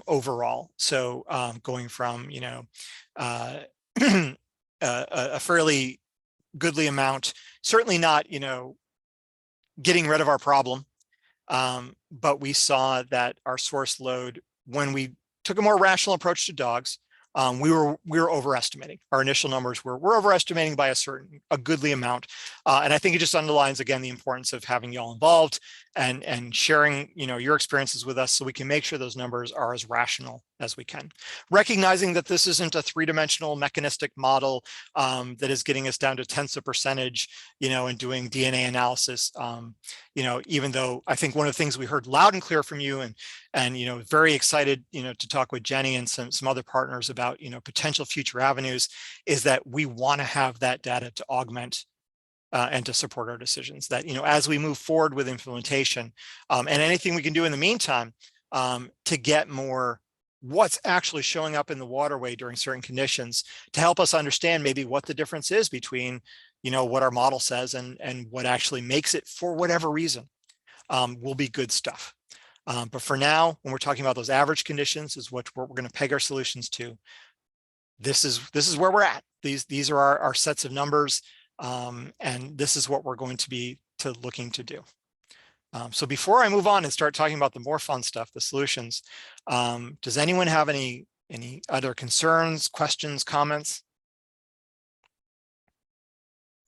Overall. So going from, a fairly goodly amount, certainly not, getting rid of our problem. But we saw that our source load, when we took a more rational approach to dogs, we were overestimating. Our initial numbers were overestimating by a goodly amount. And I think it just underlines again the importance of having y'all involved and sharing, your experiences with us so we can make sure those numbers are as rational as we can, recognizing that this isn't a three-dimensional mechanistic model that is getting us down to tenths of percentage, and doing DNA analysis. Even though I think one of the things we heard loud and clear from you, and very excited, to talk with Jenny and some other partners about, potential future avenues, is that we want to have that data to augment and to support our decisions. That as we move forward with implementation, and anything we can do in the meantime to get more what's actually showing up in the waterway during certain conditions, to help us understand maybe what the difference is between what our model says and what actually makes it, for whatever reason, will be good stuff. But for now, when we're talking about those average conditions, is what we're going to peg our solutions to. This is where we're at. These are our sets of numbers, and this is what we're going to be looking to do. So before I move on and start talking about the more fun stuff, the solutions, does anyone have any other concerns, questions, comments?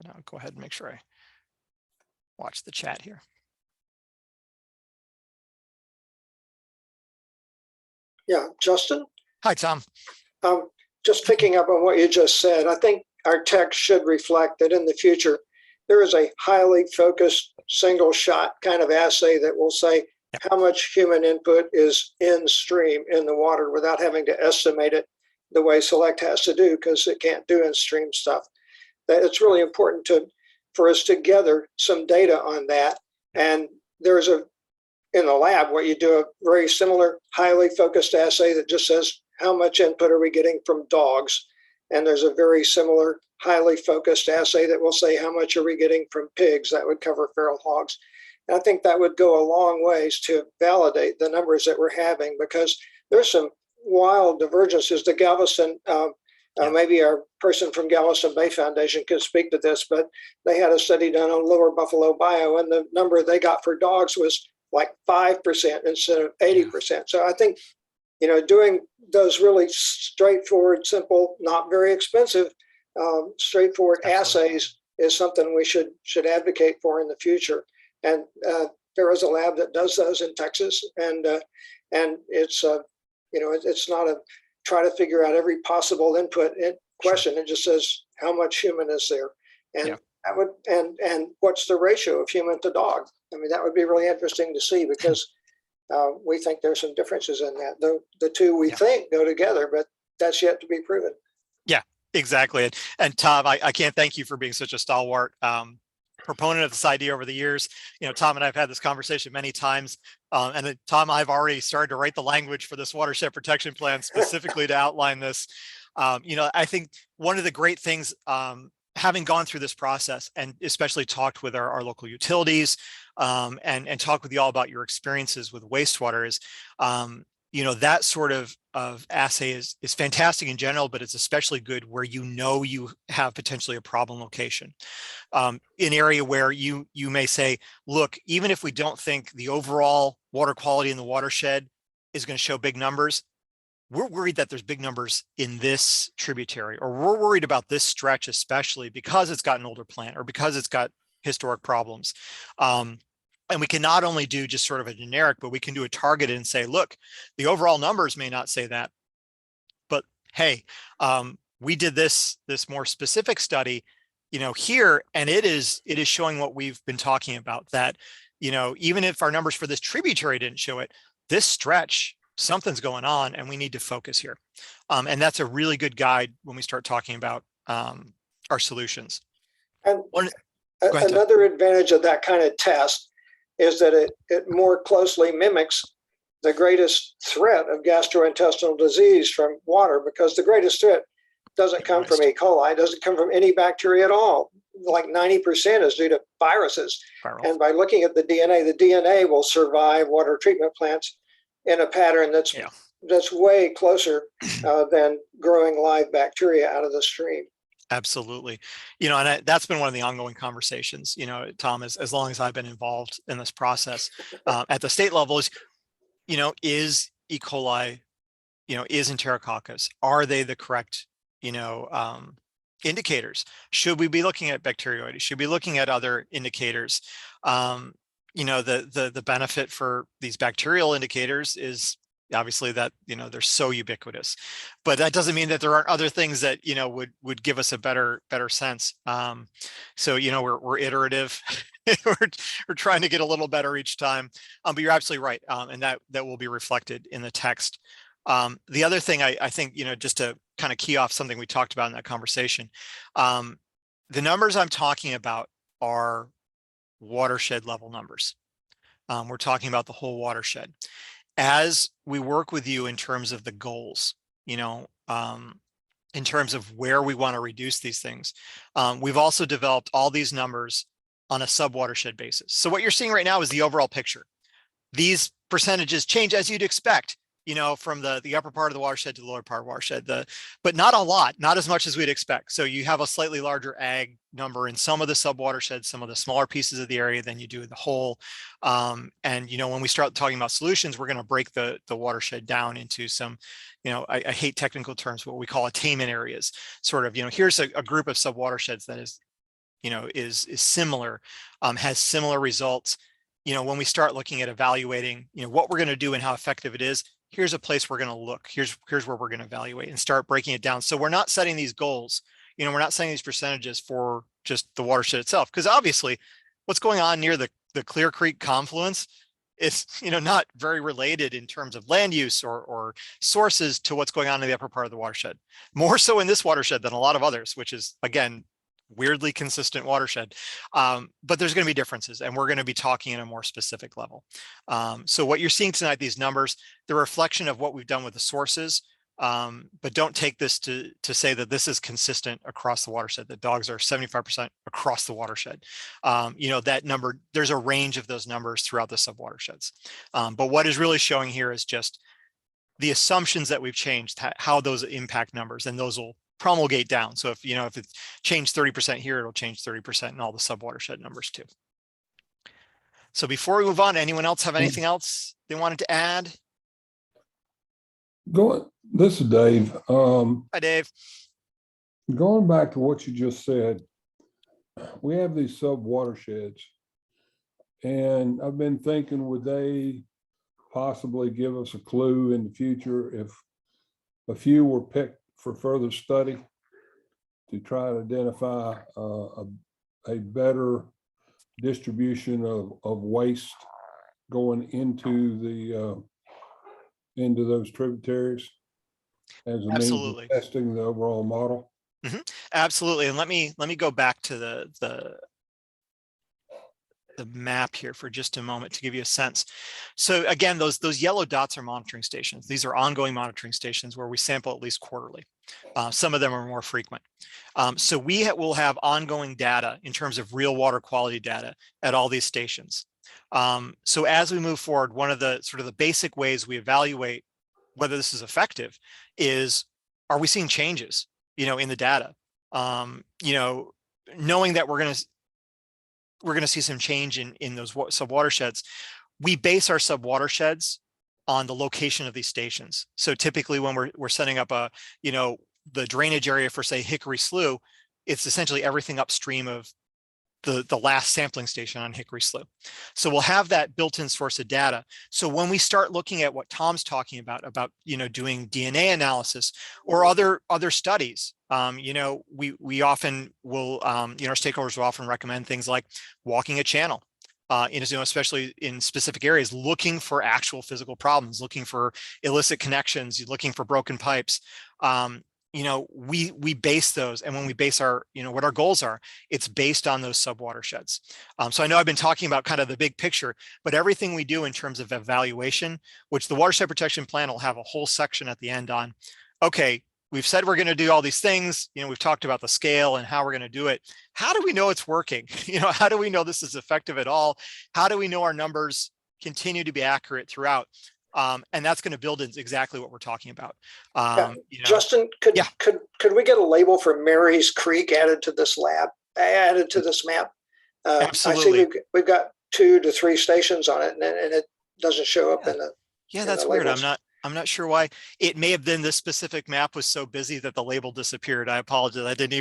And I'll go ahead and make sure I watch the chat here. Yeah, Justin, Hi, Tom. just picking up on what you just said, I think our text should reflect that in the future, there is a highly focused single shot kind of assay that will say how much human input is in stream in the water without having to estimate it the way Select has to do, because it can't do in stream stuff. That it's really important for us to gather some data on that. And there's in the lab, what you do, a very similar highly focused assay that just says how much input are we getting from dogs. And there's a very similar highly focused assay that will say how much are we getting from pigs. That would cover feral hogs. And I think that would go a long ways to validate the numbers that we're having, because there's some wild divergences. The Galveston, maybe our person from Galveston Bay Foundation could speak to this, but they had a study done on Lower Buffalo Bayou, and the number they got for dogs was like 5% instead of 80%. So I think, doing those really straightforward, simple, not very expensive, straightforward assays is something we should advocate for in the future. And there is a lab that does those in Texas, and it's it's not a try to figure out every possible input question. It just says how much human is there, and that would and what's the ratio of human to dog. I mean, that would be really interesting to see, because we think there's some differences in that. The two we think go together, but that's yet to be proven. Yeah, exactly. And Tom, I can't thank you for being such a stalwart proponent of this idea over the years. Tom and I have had this conversation many times. And Tom, I've already started to write the language for this watershed protection plan specifically to outline this. I think one of the great things, having gone through this process and especially talked with our local utilities and talked with you all about your experiences with wastewater is, that sort of assay is fantastic in general, but it's especially good where you have potentially a problem location. An area where you may say, look, even if we don't think the overall water quality in the watershed is going to show big numbers, we're worried that there's big numbers in this tributary, or we're worried about this stretch, especially because it's got an older plant or because it's got historic problems. And we can not only do just sort of a generic, but we can do a targeted and say, look, the overall numbers may not say that, but hey, we did this more specific study, here, and it is showing what we've been talking about, that, even if our numbers for this tributary didn't show it, this stretch, something's going on and we need to focus here. And that's a really good guide when we start talking about our solutions. And another advantage of that kind of test is that it more closely mimics the greatest threat of gastrointestinal disease from water, because the greatest threat doesn't come from E. coli, doesn't come from any bacteria at all. Like 90% is due to viruses. Viral. And by looking at the DNA will survive water treatment plants in a pattern that's way closer than growing live bacteria out of the stream. Absolutely. And that's been one of the ongoing conversations, Tom, as long as I've been involved in this process at the state level is, is E. coli, is Enterococcus, are they the correct, indicators? Should we be looking at bacteroides? Should we be looking at other indicators? The benefit for these bacterial indicators is Obviously that, they're so ubiquitous, but that doesn't mean that there aren't other things that, would give us a better sense. So, we're iterative. we're trying to get a little better each time. But you're absolutely right. And that will be reflected in the text. The other thing I think, just to kind of key off something we talked about in that conversation, the numbers I'm talking about are watershed level numbers. We're talking about the whole watershed. As we work with you in terms of the goals, in terms of where we want to reduce these things, we've also developed all these numbers on a sub-watershed basis. So what you're seeing right now is the overall picture. These percentages change as you'd expect, from the upper part of the watershed to the lower part of the watershed, but not a lot, not as much as we'd expect. So you have a slightly larger ag number in some of the sub-watersheds, some of the smaller pieces of the area than you do the whole. And, when we start talking about solutions, we're going to break the watershed down into some, I hate technical terms, what we call attainment areas, sort of, here's a group of sub-watersheds that is similar, has similar results. When we start looking at evaluating, what we're going to do and how effective it is, here's a place we're going to look. Here's where we're going to evaluate and start breaking it down. So we're not setting these goals, we're not setting these percentages for just the watershed itself, because obviously what's going on near the Clear Creek confluence is, not very related in terms of land use or sources to what's going on in the upper part of the watershed. More so in this watershed than a lot of others, which is, again, weirdly consistent watershed. But there's going to be differences, and we're going to be talking in a more specific level. So what you're seeing tonight, these numbers, the reflection of what we've done with the sources, but don't take this to say that this is consistent across the watershed, that dogs are 75% across the watershed. That number, there's a range of those numbers throughout the subwatersheds. But what is really showing here is just the assumptions that we've changed, how those impact numbers, and those will promulgate down. So if it's changed 30% here, it'll change 30% in all the subwatershed numbers too. So before we move on, anyone else have anything else they wanted to add? This is Dave. Hi, Dave. Going back to what you just said, we have these sub watersheds, and I've been thinking, would they possibly give us a clue in the future if a few were picked for further study to try to identify a better distribution of waste going into those tributaries as a means of testing the overall model? Mm-hmm. Absolutely. And let me go back to the map here for just a moment to give you a sense. So again, those yellow dots are monitoring stations. These are ongoing monitoring stations where we sample at least quarterly. Some of them are more frequent. So we will have ongoing data in terms of real water quality data at all these stations. So as we move forward, one of the sort of the basic ways we evaluate whether this is effective is, are we seeing changes, in the data? Knowing that we're going to see some change in those subwatersheds, we base our subwatersheds on the location of these stations. So typically when we're setting up the drainage area for, say, Hickory Slough, it's essentially everything upstream of the last sampling station on Hickory Slough. So we'll have that built-in source of data. So when we start looking at what Tom's talking about doing DNA analysis or other studies, we often will, our stakeholders will often recommend things like walking a channel, especially in specific areas, looking for actual physical problems, looking for illicit connections, looking for broken pipes. We base those, and when we base our, what our goals are, it's based on those subwatersheds. So I know I've been talking about kind of the big picture, but everything we do in terms of evaluation, which the Watershed Protection Plan will have a whole section at the end on, okay, we've said we're going to do all these things, we've talked about the scale and how we're going to do it. How do we know it's working? How do we know this is effective at all? How do we know our numbers continue to be accurate throughout? And that's going to build in exactly what we're talking about. Justin, could we get a label for Mary's Creek added to this map? Absolutely. I see we've got 2 to 3 stations on it, and it doesn't show up in the. Yeah, that's weird. I'm not sure why. It may have been this specific map was so busy that the label disappeared. I apologize. I didn't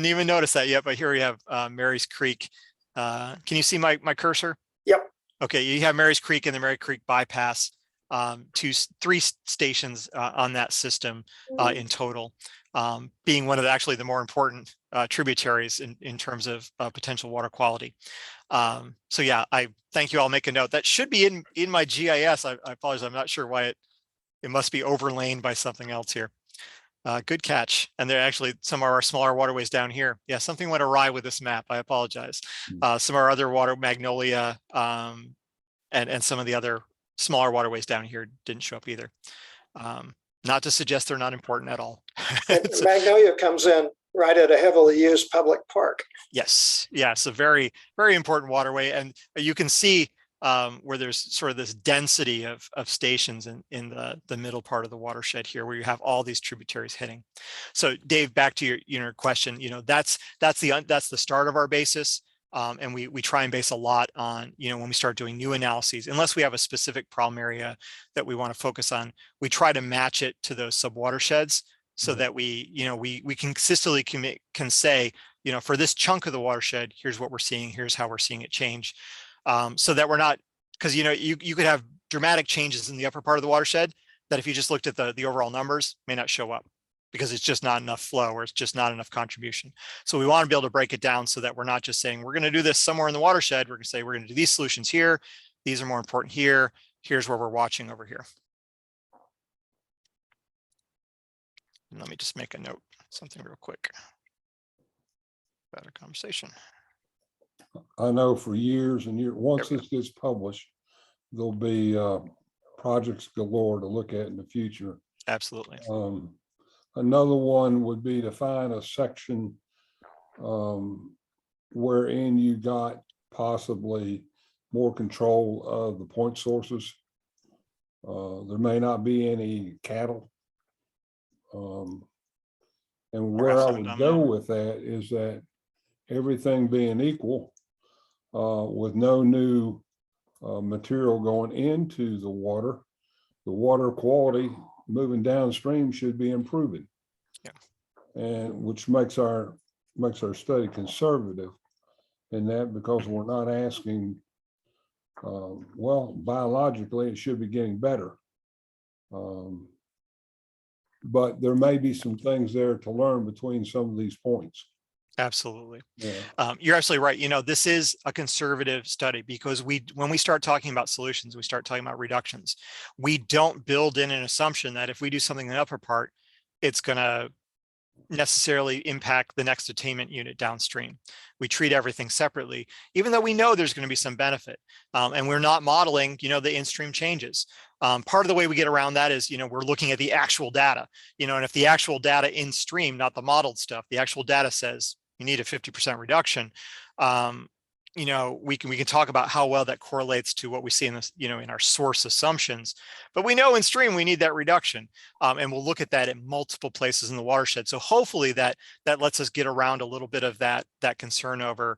even notice that yet. But here we have Mary's Creek. Can you see my cursor? Yep. Okay, you have Mary's Creek and the Mary Creek bypass. three stations on that system in total, being one of actually the more important tributaries in terms of potential water quality. So yeah, I thank you. I'll make a note. That should be in my GIS. I apologize. I'm not sure why it must be overlain by something else here. Good catch. And there are actually some of our smaller waterways down here. Yeah, something went awry with this map. I apologize. Some of our other Magnolia, and some of the other smaller waterways down here didn't show up either. Not to suggest they're not important at all. And Magnolia comes in right at a heavily used public park. Yes, yes, a very, very important waterway. And you can see where there's sort of this density of stations in the middle part of the watershed here, where you have all these tributaries hitting. So Dave, back to your question, that's the start of our basis. And we try and base a lot on, when we start doing new analyses, unless we have a specific problem area that we want to focus on, we try to match it to those subwatersheds so that we consistently can say, for this chunk of the watershed, here's what we're seeing, here's how we're seeing it change. So that we're not, because, you could have dramatic changes in the upper part of the watershed that if you just looked at the overall numbers may not show up, because it's just not enough flow or it's just not enough contribution. So we want to be able to break it down so that we're not just saying, we're going to do this somewhere in the watershed. We're going to say, we're going to do these solutions here. These are more important here. Here's where we're watching over here. And let me just make a note, something real quick about a conversation. I know for years and years, once this gets published, there'll be projects galore to look at in the future. Absolutely. Another one would be to find a section wherein you got possibly more control of the point sources. There may not be any cattle. And where I would go with that is that everything being equal, with no new material going into the water quality moving downstream should be improving. Yeah. And which makes our study conservative in that, because we're not asking, well, biologically it should be getting better. But there may be some things there to learn between some of these points. Absolutely. Yeah. You're absolutely right. This is a conservative study because when we start talking about solutions, we start talking about reductions. We don't build in an assumption that if we do something in the upper part, it's going to necessarily impact the next attainment unit downstream. We treat everything separately, even though we know there's going to be some benefit. And we're not modeling, the in-stream changes. Part of the way we get around that is, we're looking at the actual data, and if the actual data in stream, not the modeled stuff, the actual data says you need a 50% reduction, we can talk about how well that correlates to what we see in this, in our source assumptions, but we know in stream we need that reduction, and we'll look at that at multiple places in the watershed. So hopefully that lets us get around a little bit of that concern over,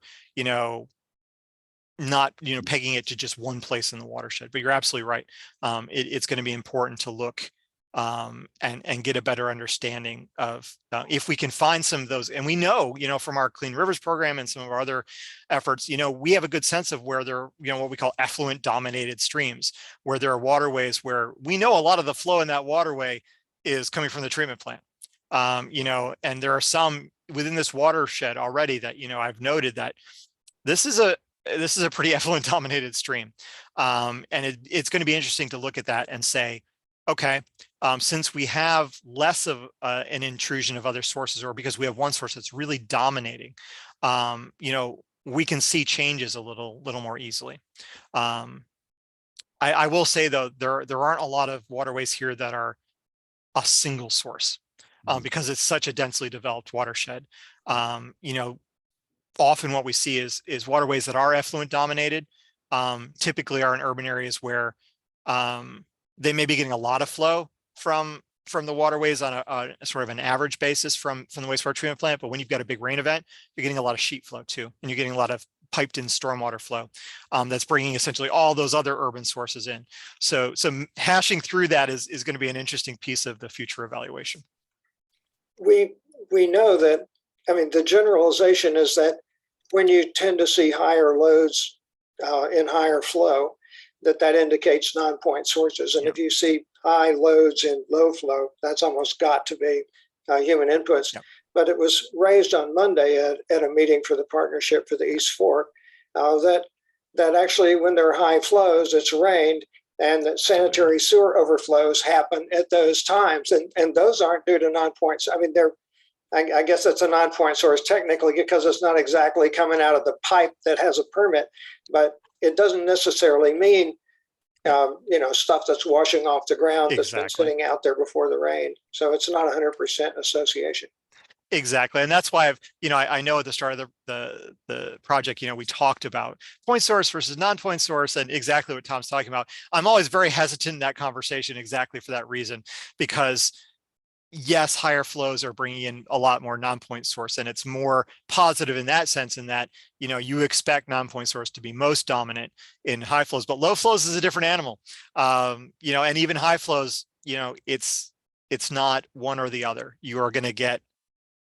not pegging it to just one place in the watershed. But you're absolutely right. It's going to be important to look and get a better understanding of if we can find some of those. And we know, from our Clean Rivers program and some of our other efforts, we have a good sense of where there are, what we call effluent dominated streams, where there are waterways where we know a lot of the flow in that waterway is coming from the treatment plant. And there are some within this watershed already that, I've noted that this is a pretty effluent dominated stream. And it's going to be interesting to look at that and say, okay, since we have less of an intrusion of other sources, or because we have one source that's really dominating, we can see changes a little more easily. I will say though, there aren't a lot of waterways here that are a single source, because it's such a densely developed watershed. Often what we see is waterways that are effluent dominated, typically are in urban areas where they may be getting a lot of flow from the waterways on a sort of an average basis from the wastewater treatment plant. But when you've got a big rain event, you're getting a lot of sheet flow too. And you're getting a lot of piped in stormwater flow that's bringing essentially all those other urban sources in. So hashing through that is going to be an interesting piece of the future evaluation. We know that, the generalization is that when you tend to see higher loads in higher flow, that indicates non-point sources. And Yeah. if you see high loads in low flow, that's almost got to be human inputs. Yeah. But it was raised on Monday at a meeting for the Partnership for the East Fork that actually when there are high flows, it's rained, and that sanitary sewer overflows happen at those times. And those aren't due to non-points. I mean, I guess it's a non-point source technically because it's not exactly coming out of the pipe that has a permit, but it doesn't necessarily mean, stuff that's washing off the ground that's been Exactly. sitting out there before the rain. So it's not 100% association. Exactly. And that's why I know at the start of the project, we talked about point source versus non-point source and exactly what Tom's talking about. I'm always very hesitant in that conversation exactly for that reason, because yes, higher flows are bringing in a lot more non-point source, and it's more positive in that sense, in that, you expect non-point source to be most dominant in high flows, but low flows is a different animal. And even high flows, it's not one or the other. You are going to get,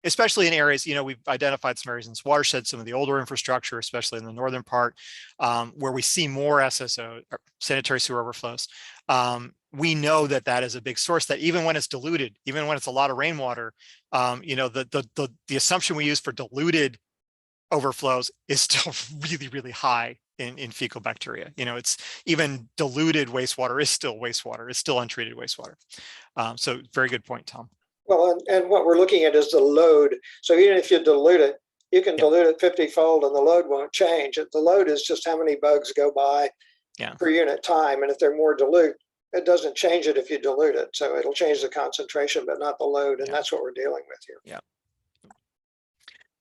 especially in areas, we've identified some areas in this watershed, some of the older infrastructure, especially in the northern part, where we see more SSO, sanitary sewer overflows. We know that is a big source, that even when it's diluted, even when it's a lot of rainwater, the assumption we use for diluted overflows is still really, really high in fecal bacteria. It's even diluted wastewater is still wastewater, it's still untreated wastewater. So very good point, Tom. Well, and what we're looking at is the load. So even if you dilute it, you can dilute it 50-fold and the load won't change. The load is just how many bugs go by per unit time. And if they're more dilute, it doesn't change it if you dilute it. So it'll change the concentration, but not the load. And that's what we're dealing with here. Yeah.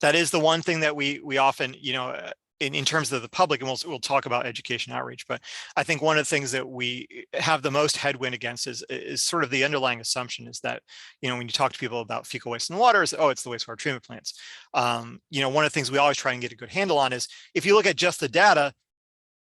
That is the one thing that we often, in terms of the public, and we'll talk about education outreach, but I think one of the things that we have the most headwind against is sort of the underlying assumption is that, when you talk to people about fecal waste in the water, it's the wastewater treatment plants. One of the things we always try and get a good handle on is if you look at just the data,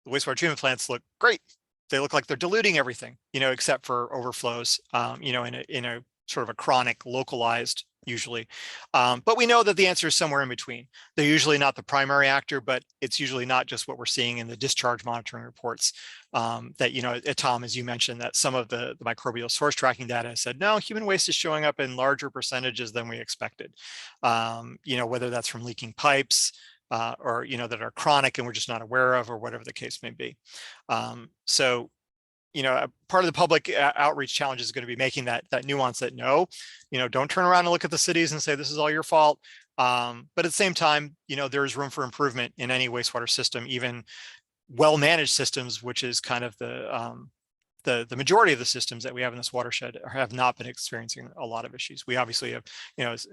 the wastewater treatment plants look great. They look like they're diluting everything, except for overflows, in a sort of a chronic, localized usually. But we know that the answer is somewhere in between. They're usually not the primary actor, but it's usually not just what we're seeing in the discharge monitoring reports that, Tom, as you mentioned, that some of the microbial source tracking data said, no, human waste is showing up in larger percentages than we expected. Whether that's from leaking pipes, or that are chronic and we're just not aware of, or whatever the case may be. So part of the public outreach challenge is going to be making that nuance that don't turn around and look at the cities and say this is all your fault. But at the same time, there is room for improvement in any wastewater system, even well-managed systems, which is kind of the majority of the systems that we have in this watershed have not been experiencing a lot of issues. We obviously have, as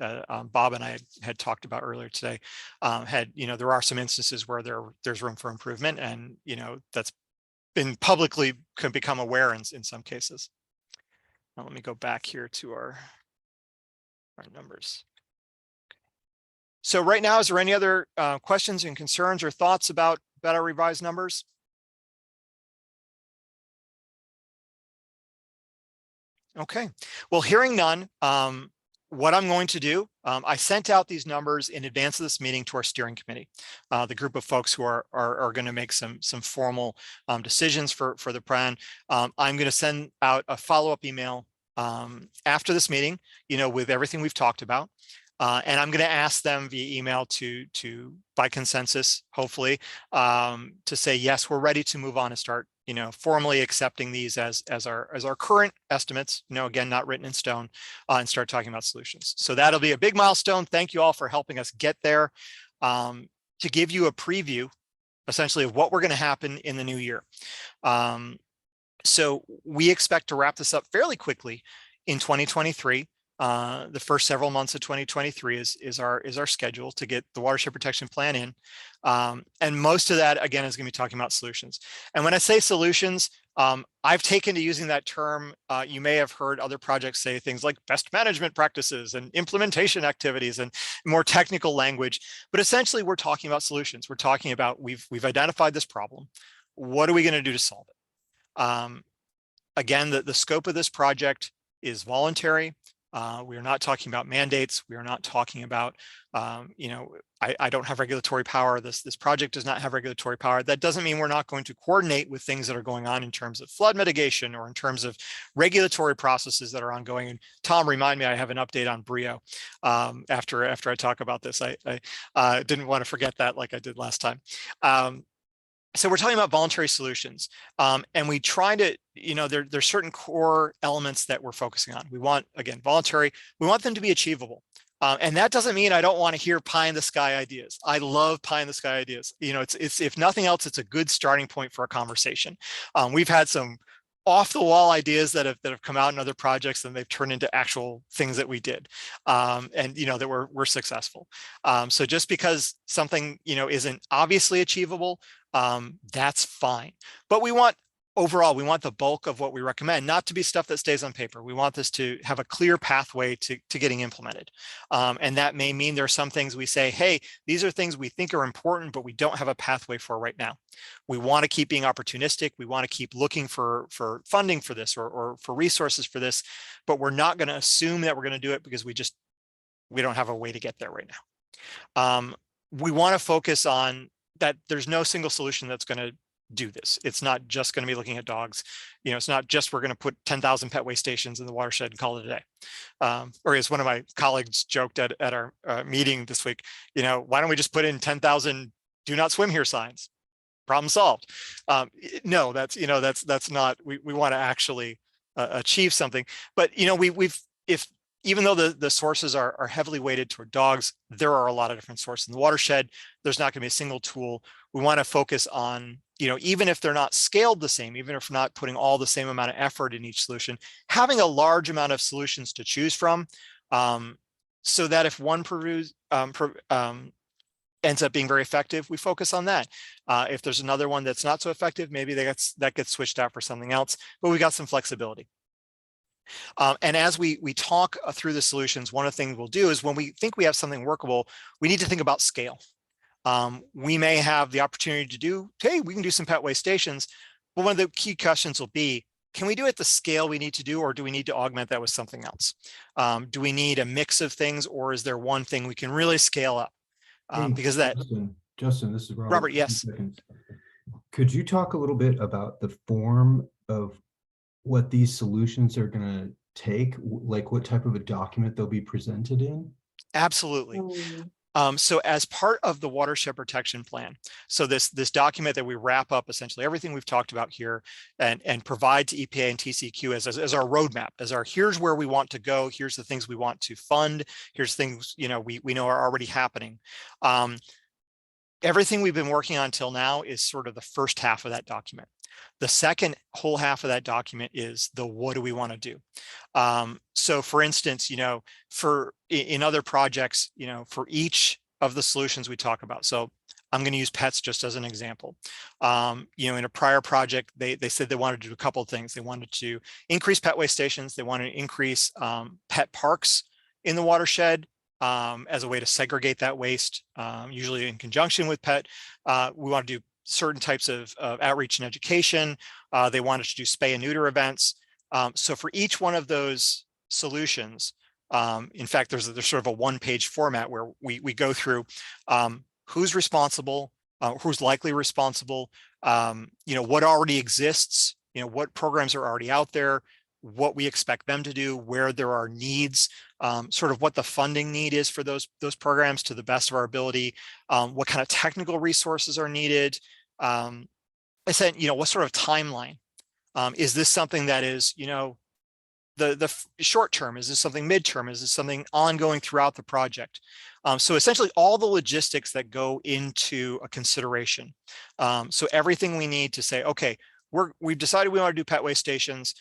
Bob and I had talked about earlier today, there are some instances where there's room for improvement, and that's been publicly can become aware in some cases. Now let me go back here to our numbers. So right now, is there any other questions and concerns or thoughts about our revised numbers? Okay, well, hearing none, what I'm going to do, I sent out these numbers in advance of this meeting to our steering committee, the group of folks who are going to make some formal decisions for the plan. I'm going to send out a follow-up email after this meeting, with everything we've talked about. And I'm going to ask them via email to by consensus, hopefully, to say, yes, we're ready to move on and start, formally accepting these as our current estimates, again, not written in stone, and start talking about solutions. So that'll be a big milestone. Thank you all for helping us get there, to give you a preview, essentially, of what we're going to happen in the new year. So we expect to wrap this up fairly quickly in 2023. The first several months of 2023 is our schedule to get the watershed protection plan in. And most of that, again, is going to be talking about solutions. And when I say solutions, I've taken to using that term. You may have heard other projects say things like best management practices and implementation activities and more technical language. But essentially, we're talking about solutions. We're talking about we've identified this problem. What are we going to do to solve it? Again, the scope of this project is voluntary. We are not talking about mandates. We are not talking about, I don't have regulatory power. This project does not have regulatory power. That doesn't mean we're not going to coordinate with things that are going on in terms of flood mitigation or in terms of regulatory processes that are ongoing. And Tom, remind me, I have an update on BRIO after I talk about this. I didn't want to forget that like I did last time. So we're talking about voluntary solutions, and we try to, there's certain core elements that we're focusing on. We want, again, voluntary, we want them to be achievable. And that doesn't mean I don't want to hear pie in the sky ideas. I love pie in the sky ideas. It's if nothing else, it's a good starting point for a conversation. We've had some off the wall ideas that have come out in other projects, and they've turned into actual things that we did, and that we're successful. So just because something isn't obviously achievable, that's fine. But overall, we want the bulk of what we recommend not to be stuff that stays on paper. We want this to have a clear pathway to getting implemented. And that may mean there are some things we say, hey, these are things we think are important, but we don't have a pathway for right now. We want to keep being opportunistic. We want to keep looking for funding for this or for resources for this, but we're not going to assume that we're going to do it because we don't have a way to get there right now. We want to focus on that there's no single solution that's going to do this. It's not just going to be looking at dogs. It's not just we're going to put 10,000 pet waste stations in the watershed and call it a day. Or as one of my colleagues joked at our meeting this week, why don't we just put in 10,000 do not swim here signs? Problem solved. No, that's not, we want to actually achieve something. But, even though the sources are heavily weighted toward dogs, there are a lot of different sources in the watershed. There's not going to be a single tool. We want to focus on, even if they're not scaled the same, even if we're not putting all the same amount of effort in each solution, having a large amount of solutions to choose from, so that if one ends up being very effective, we focus on that. If there's another one that's not so effective, maybe that gets switched out for something else, but we got some flexibility. And as we talk through the solutions, one of the things we'll do is when we think we have something workable, we need to think about scale. We may have the opportunity to do, hey, we can do some pet waste stations, but one of the key questions will be, can we do it the scale we need to do, or do we need to augment that with something else? Do we need a mix of things, or is there one thing we can really scale up? Because that, Justin, this is Robert, yes. Could you talk a little bit about the form of what these solutions are going to take, like what type of a document they'll be presented in? Absolutely. So as part of the watershed protection plan, so this document that we wrap up essentially everything we've talked about here and provide to EPA and TCEQ as our roadmap, here's where we want to go, here's the things we want to fund, here's things we know are already happening. Everything we've been working on till now is sort of the first half of that document. The second whole half of that document is the what do we want to do? So for instance, in other projects, for each of the solutions we talk about, so I'm going to use pets just as an example. In a prior project, they said they wanted to do a couple of things. They wanted to increase pet waste stations. They wanted to increase pet parks in the watershed as a way to segregate that waste, usually in conjunction with pet. We want to do certain types of outreach and education. They wanted to do spay and neuter events. So for each one of those solutions, in fact, there's sort of a one-page format where we go through who's responsible, who's likely responsible, what already exists, what programs are already out there, what we expect them to do, where there are needs, sort of what the funding need is for those programs to the best of our ability, what kind of technical resources are needed. I said, what sort of timeline? Is this something that is, the short term? Is this something midterm? Is this something ongoing throughout the project? So essentially all the logistics that go into a consideration. So everything we need to say, okay, we've decided we want to do pet waste stations.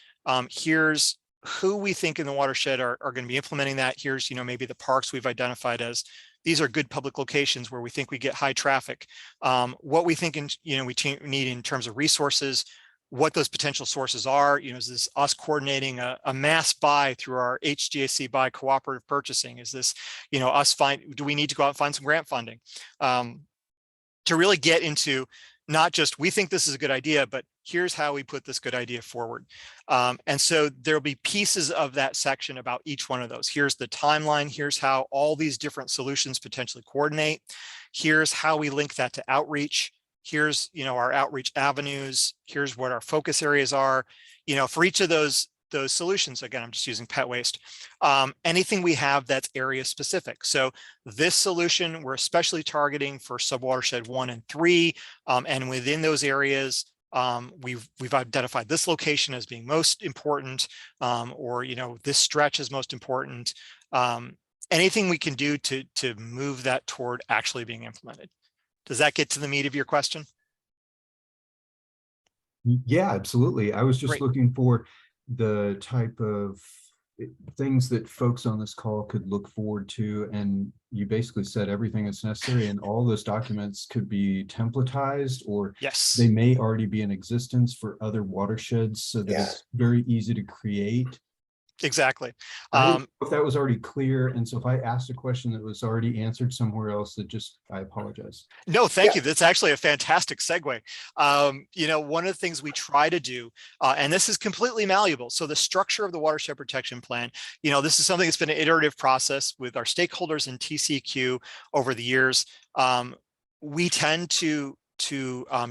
Here's who we think in the watershed are going to be implementing that. Here's, maybe the parks we've identified as these are good public locations where we think we get high traffic. What we think we need in terms of resources, what those potential sources are. Is this us coordinating a mass buy through our HGAC buy cooperative purchasing? Is this, do we need to go out and find some grant funding? To really get into, not just, we think this is a good idea, but here's how we put this good idea forward. And so there'll be pieces of that section about each one of those. Here's the timeline. Here's how all these different solutions potentially coordinate. Here's how we link that to outreach. Here's, our outreach avenues. Here's what our focus areas are, for each of those solutions. Again, I'm just using pet waste. Anything we have that's area specific. So this solution, we're especially targeting for subwatershed 1 and 3. And within those areas, we've identified this location as being most important, or, this stretch is most important. Anything we can do to move that toward actually being implemented. Does that get to the meat of your question? Yeah, absolutely. I was just Great. looking for the type of things that folks on this call could look forward to. And you basically said everything that's necessary, and all those documents could be templatized, or Yes. they may already be in existence for other watersheds, so that it's very easy to create. Exactly. I didn't know if that was already clear. And so if I asked a question that was already answered somewhere else, I apologize. No, thank you. That's actually a fantastic segue. One of the things we try to do, and this is completely malleable. So the structure of the watershed protection plan, this is something that's been an iterative process with our stakeholders in TCQ over the years. We tend to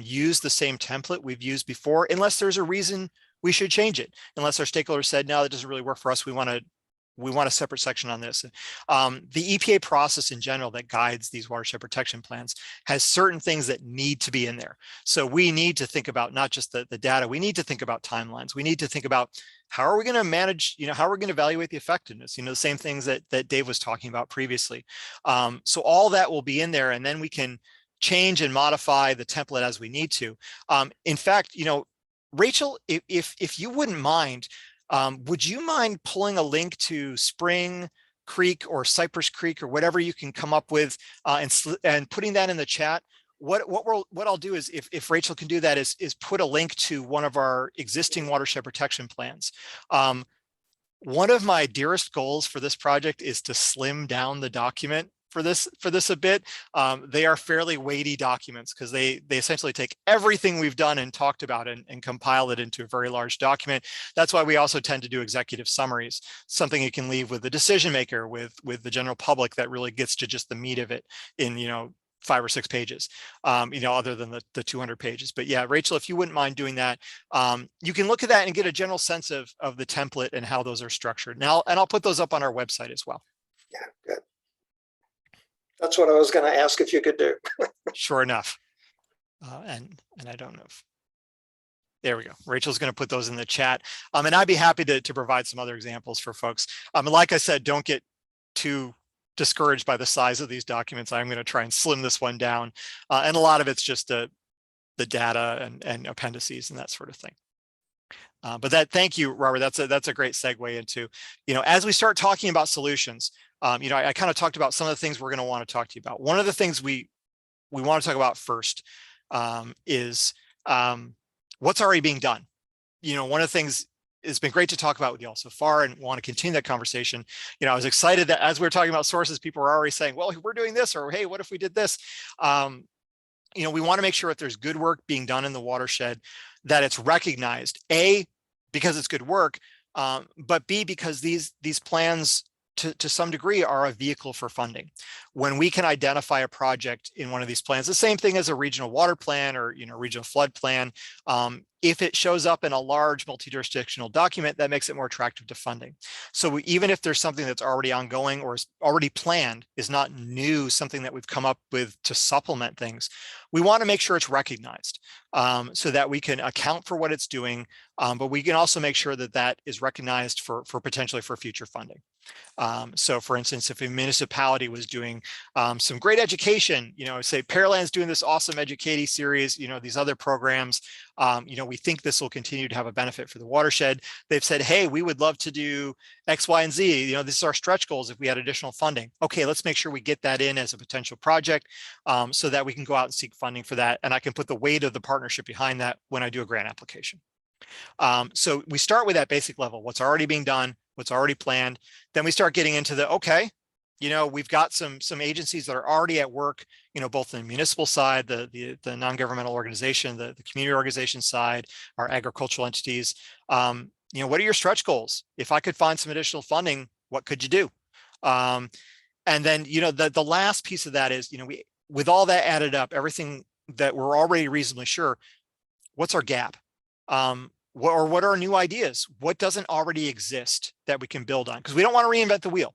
use the same template we've used before, unless there's a reason we should change it, unless our stakeholders said, no, that doesn't really work for us. We want a separate section on this. The EPA process in general that guides these watershed protection plans has certain things that need to be in there. So we need to think about not just the data, we need to think about timelines. We need to think about how are we going to manage, how are we going to evaluate the effectiveness, the same things that Dave was talking about previously. So all that will be in there, and then we can change and modify the template as we need to. In fact, Rachel, if you wouldn't mind, would you mind pulling a link to Spring Creek or Cypress Creek or whatever you can come up with, and putting that in the chat? What I'll do is, if Rachel can do that, is put a link to one of our existing watershed protection plans. One of my dearest goals for this project is to slim down the document for this a bit. They are fairly weighty documents because they essentially take everything we've done and talked about and compile it into a very large document. That's why we also tend to do executive summaries, something you can leave with the decision maker, with the general public, that really gets to just the meat of it in 5 or 6 pages, other than the 200 pages. But yeah, Rachel, if you wouldn't mind doing that, you can look at that and get a general sense of the template and how those are structured. Now, and I'll put those up on our website as well. Yeah, good. That's what I was going to ask if you could do. Sure enough. And I don't know if, there we go. Rachel's going to put those in the chat. And I'd be happy to provide some other examples for folks. And like I said, don't get too discouraged by the size of these documents. I'm going to try and slim this one down. And a lot of it's just the data and appendices and that sort of thing. But thank you, Robert. That's a great segue into, as we start talking about solutions, I kind of talked about some of the things we're going to want to talk to you about. One of the things we want to talk about first is what's already being done. One of the things, it's been great to talk about with you all so far, and want to continue that conversation. I was excited that as we were talking about sources, people were already saying, well, we're doing this, or hey, what if we did this? We want to make sure if there's good work being done in the watershed, that it's recognized, A, because it's good work, but B, because these plans to some degree are a vehicle for funding. When we can identify a project in one of these plans, the same thing as a regional water plan or regional flood plan, if it shows up in a large multi-jurisdictional document, that makes it more attractive to funding. So even if there's something that's already ongoing or is already planned, is not new, something that we've come up with to supplement things, we want to make sure it's recognized, so that we can account for what it's doing, but we can also make sure that that is recognized for potentially for future funding. So for instance, if a municipality was doing some great education, say Pearland's doing this awesome educating series, these other programs, we think this will continue to have a benefit for the watershed. They've said, hey, we would love to do X, Y, and Z. This is our stretch goals if we had additional funding. Okay, let's make sure we get that in as a potential project, so that we can go out and seek funding for that. And I can put the weight of the partnership behind that when I do a grant application. So we start with that basic level, what's already being done, what's already planned. Then we start getting into the, okay, you know, we've got some agencies that are already at work, you know, both in the municipal side, the non-governmental organization, the community organization side, our agricultural entities. You know, what are your stretch goals? If I could find some additional funding, what could you do? And then, you know, the last piece of that is, you know, with all that added up, everything that we're already reasonably sure, what's our gap? What are our new ideas? What doesn't already exist that we can build on? Because we don't want to reinvent the wheel.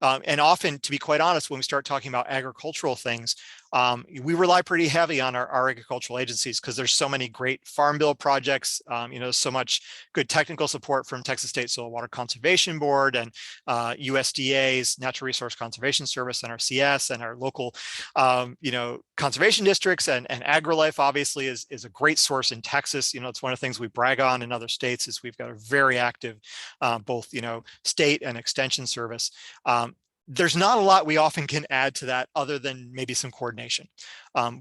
And often, to be quite honest, when we start talking about agricultural things, we rely pretty heavy on our agricultural agencies because there's so many great farm bill projects, you know, so much good technical support from Texas State Soil and Water Conservation Board and USDA's Natural Resource Conservation Service, NRCS, and our local, you know, conservation districts, and AgriLife obviously is a great source in Texas. You know, it's one of the things we brag on in other states is we've got a very active, both, you know, state and extension service. There's not a lot we often can add to that other than maybe some coordination.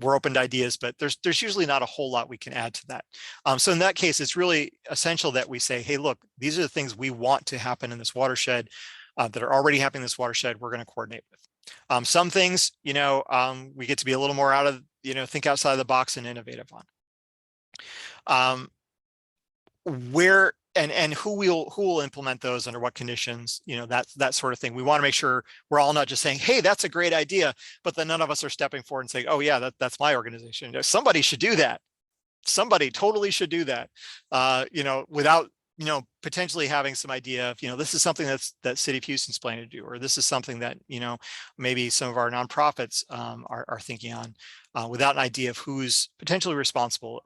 We're open to ideas, but there's usually not a whole lot we can add to that. So in that case, it's really essential that we say, hey, look, these are the things we want to happen in this watershed that are already happening in this watershed. We're going to coordinate with. Some things, you know, we get to be a little more out of, you know, think outside the box and innovative on. Where and who will implement those under what conditions, you know, that sort of thing. We want to make sure we're all not just saying, hey, that's a great idea, but then none of us are stepping forward and saying, oh yeah, that's my organization. Somebody should do that. Somebody totally should do that, you know, without, you know, potentially having some idea of, you know, this is something that City of Houston's planning to do, or this is something that, you know, maybe some of our nonprofits are thinking on, without an idea of who's potentially responsible.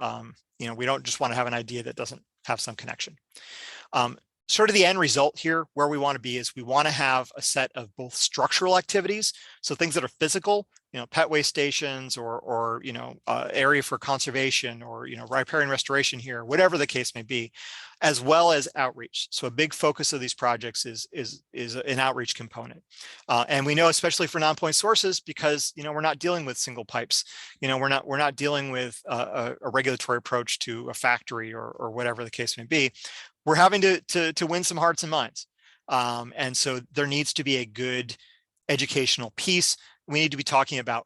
You know, we don't just want to have an idea that doesn't have some connection. Sort of the end result here, where we want to be, is we want to have a set of both structural activities, so things that are physical, you know, pet waste stations, or you know, area for conservation, or, you know, riparian restoration here, whatever the case may be, as well as outreach. So a big focus of these projects is an outreach component, and we know, especially for non-point sources, because, you know, we're not dealing with single pipes. You know, we're not dealing with a regulatory approach to a factory or whatever the case may be. We're having to win some hearts and minds. And so there needs to be a good educational piece. We need to be talking about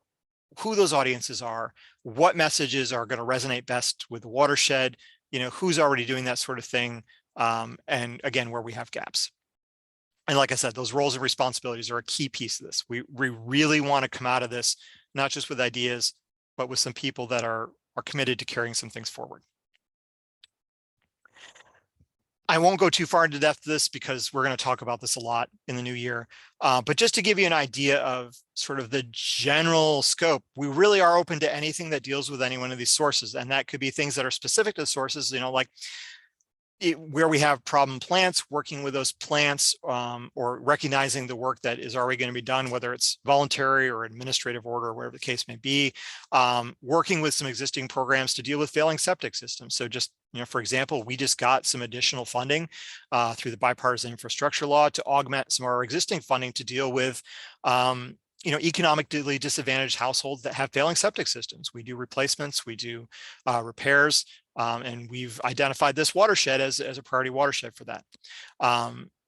who those audiences are, what messages are going to resonate best with the watershed, you know, who's already doing that sort of thing. And again, where we have gaps. And like I said, those roles and responsibilities are a key piece of this. We really want to come out of this, not just with ideas, but with some people that are committed to carrying some things forward. I won't go too far into depth of this because we're going to talk about this a lot in the new year. But just to give you an idea of sort of the general scope, we really are open to anything that deals with any one of these sources. And that could be things that are specific to the sources, you know, like where we have problem plants, working with those plants, or recognizing the work that is already going to be done, whether it's voluntary or administrative order, or whatever the case may be, working with some existing programs to deal with failing septic systems. So just, you know, for example, we just got some additional funding through the bipartisan infrastructure law to augment some of our existing funding to deal with you know, economically disadvantaged households that have failing septic systems. We do replacements, we do repairs, and we've identified this watershed as a priority watershed for that.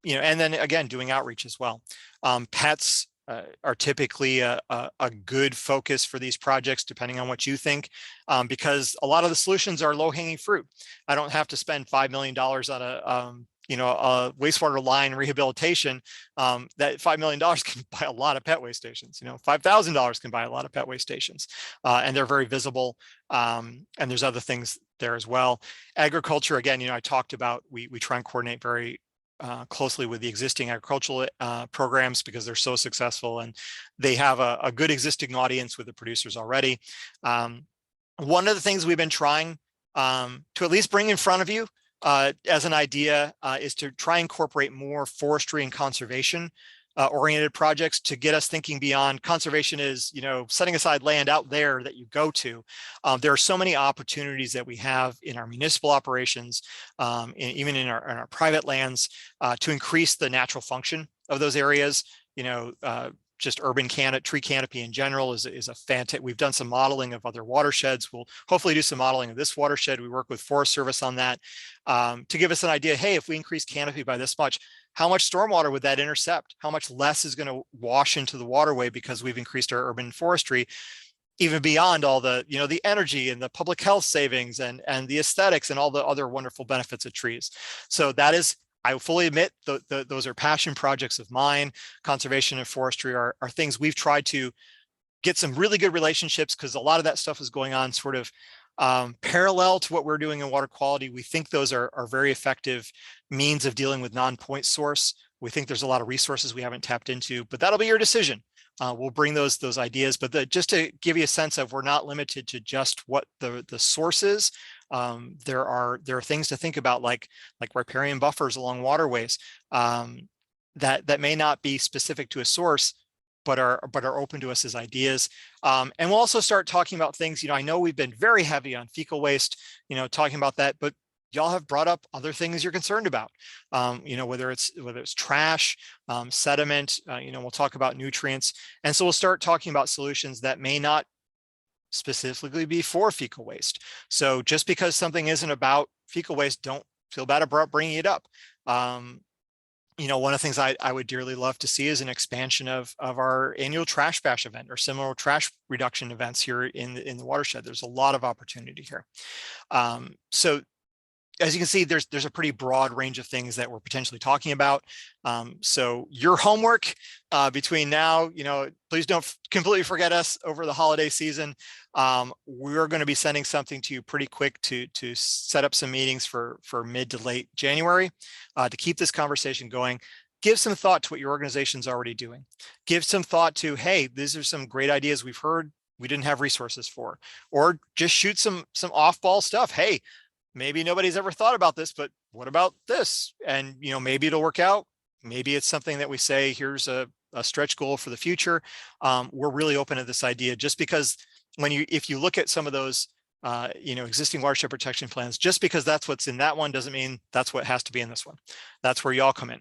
You know, and then again, doing outreach as well. Pets are typically a good focus for these projects, depending on what you think, because a lot of the solutions are low-hanging fruit. I don't have to spend $5 million on a you know, a wastewater line rehabilitation. That $5 million can buy a lot of pet waste stations. You know, $5,000 can buy a lot of pet waste stations, and they're very visible. And there's other things there as well. Agriculture, again, you know, I talked about, we try and coordinate very closely with the existing agricultural programs because they're so successful and they have a good existing audience with the producers already. One of the things we've been trying to at least bring in front of you as an idea is to try and incorporate more forestry and conservation oriented projects to get us thinking beyond conservation is, you know, setting aside land out there that you go to. There are so many opportunities that we have in our municipal operations, even in our private lands, to increase the natural function of those areas, you know, just urban tree canopy in general is a fantastic. We've done some modeling of other watersheds. We'll hopefully do some modeling of this watershed. We work with Forest Service on that to give us an idea. Hey, if we increase canopy by this much, how much stormwater would that intercept? How much less is going to wash into the waterway because we've increased our urban forestry, even beyond all the, the energy and the public health savings and the aesthetics and all the other wonderful benefits of trees. So that is, I fully admit those are passion projects of mine. Conservation and forestry are things we've tried to get some really good relationships, because a lot of that stuff is going on sort of parallel to what we're doing in water quality. We think those are very effective means of dealing with non-point source. We think there's a lot of resources we haven't tapped into, but that'll be your decision. We'll bring those ideas, but just to give you a sense of, we're not limited to just what the source is. There are things to think about, like riparian buffers along waterways that may not be specific to a source, but are open to us as ideas. And we'll also start talking about things. I know we've been very heavy on fecal waste, talking about that, but y'all have brought up other things you're concerned about, whether it's trash, sediment, we'll talk about nutrients. And so we'll start talking about solutions that may not specifically be for fecal waste. So just because something isn't about fecal waste, don't feel bad about bringing it up. One of the things I would dearly love to see is an expansion of our annual trash bash event or similar trash reduction events here in the watershed. There's a lot of opportunity here. So as you can see, there's a pretty broad range of things that we're potentially talking about. So your homework between now, please don't completely forget us over the holiday season. We're going to be sending something to you pretty quick to set up some meetings for mid to late January to keep this conversation going. Give some thought to what your organization's already doing. Give some thought to, hey, these are some great ideas we've heard we didn't have resources for, or just shoot some off-ball stuff. Hey, maybe nobody's ever thought about this, but what about this? And, maybe it'll work out. Maybe it's something that we say, here's a stretch goal for the future. We're really open to this idea, just because if you look at some of those, existing watershed protection plans, just because that's what's in that one doesn't mean that's what has to be in this one. That's where y'all come in.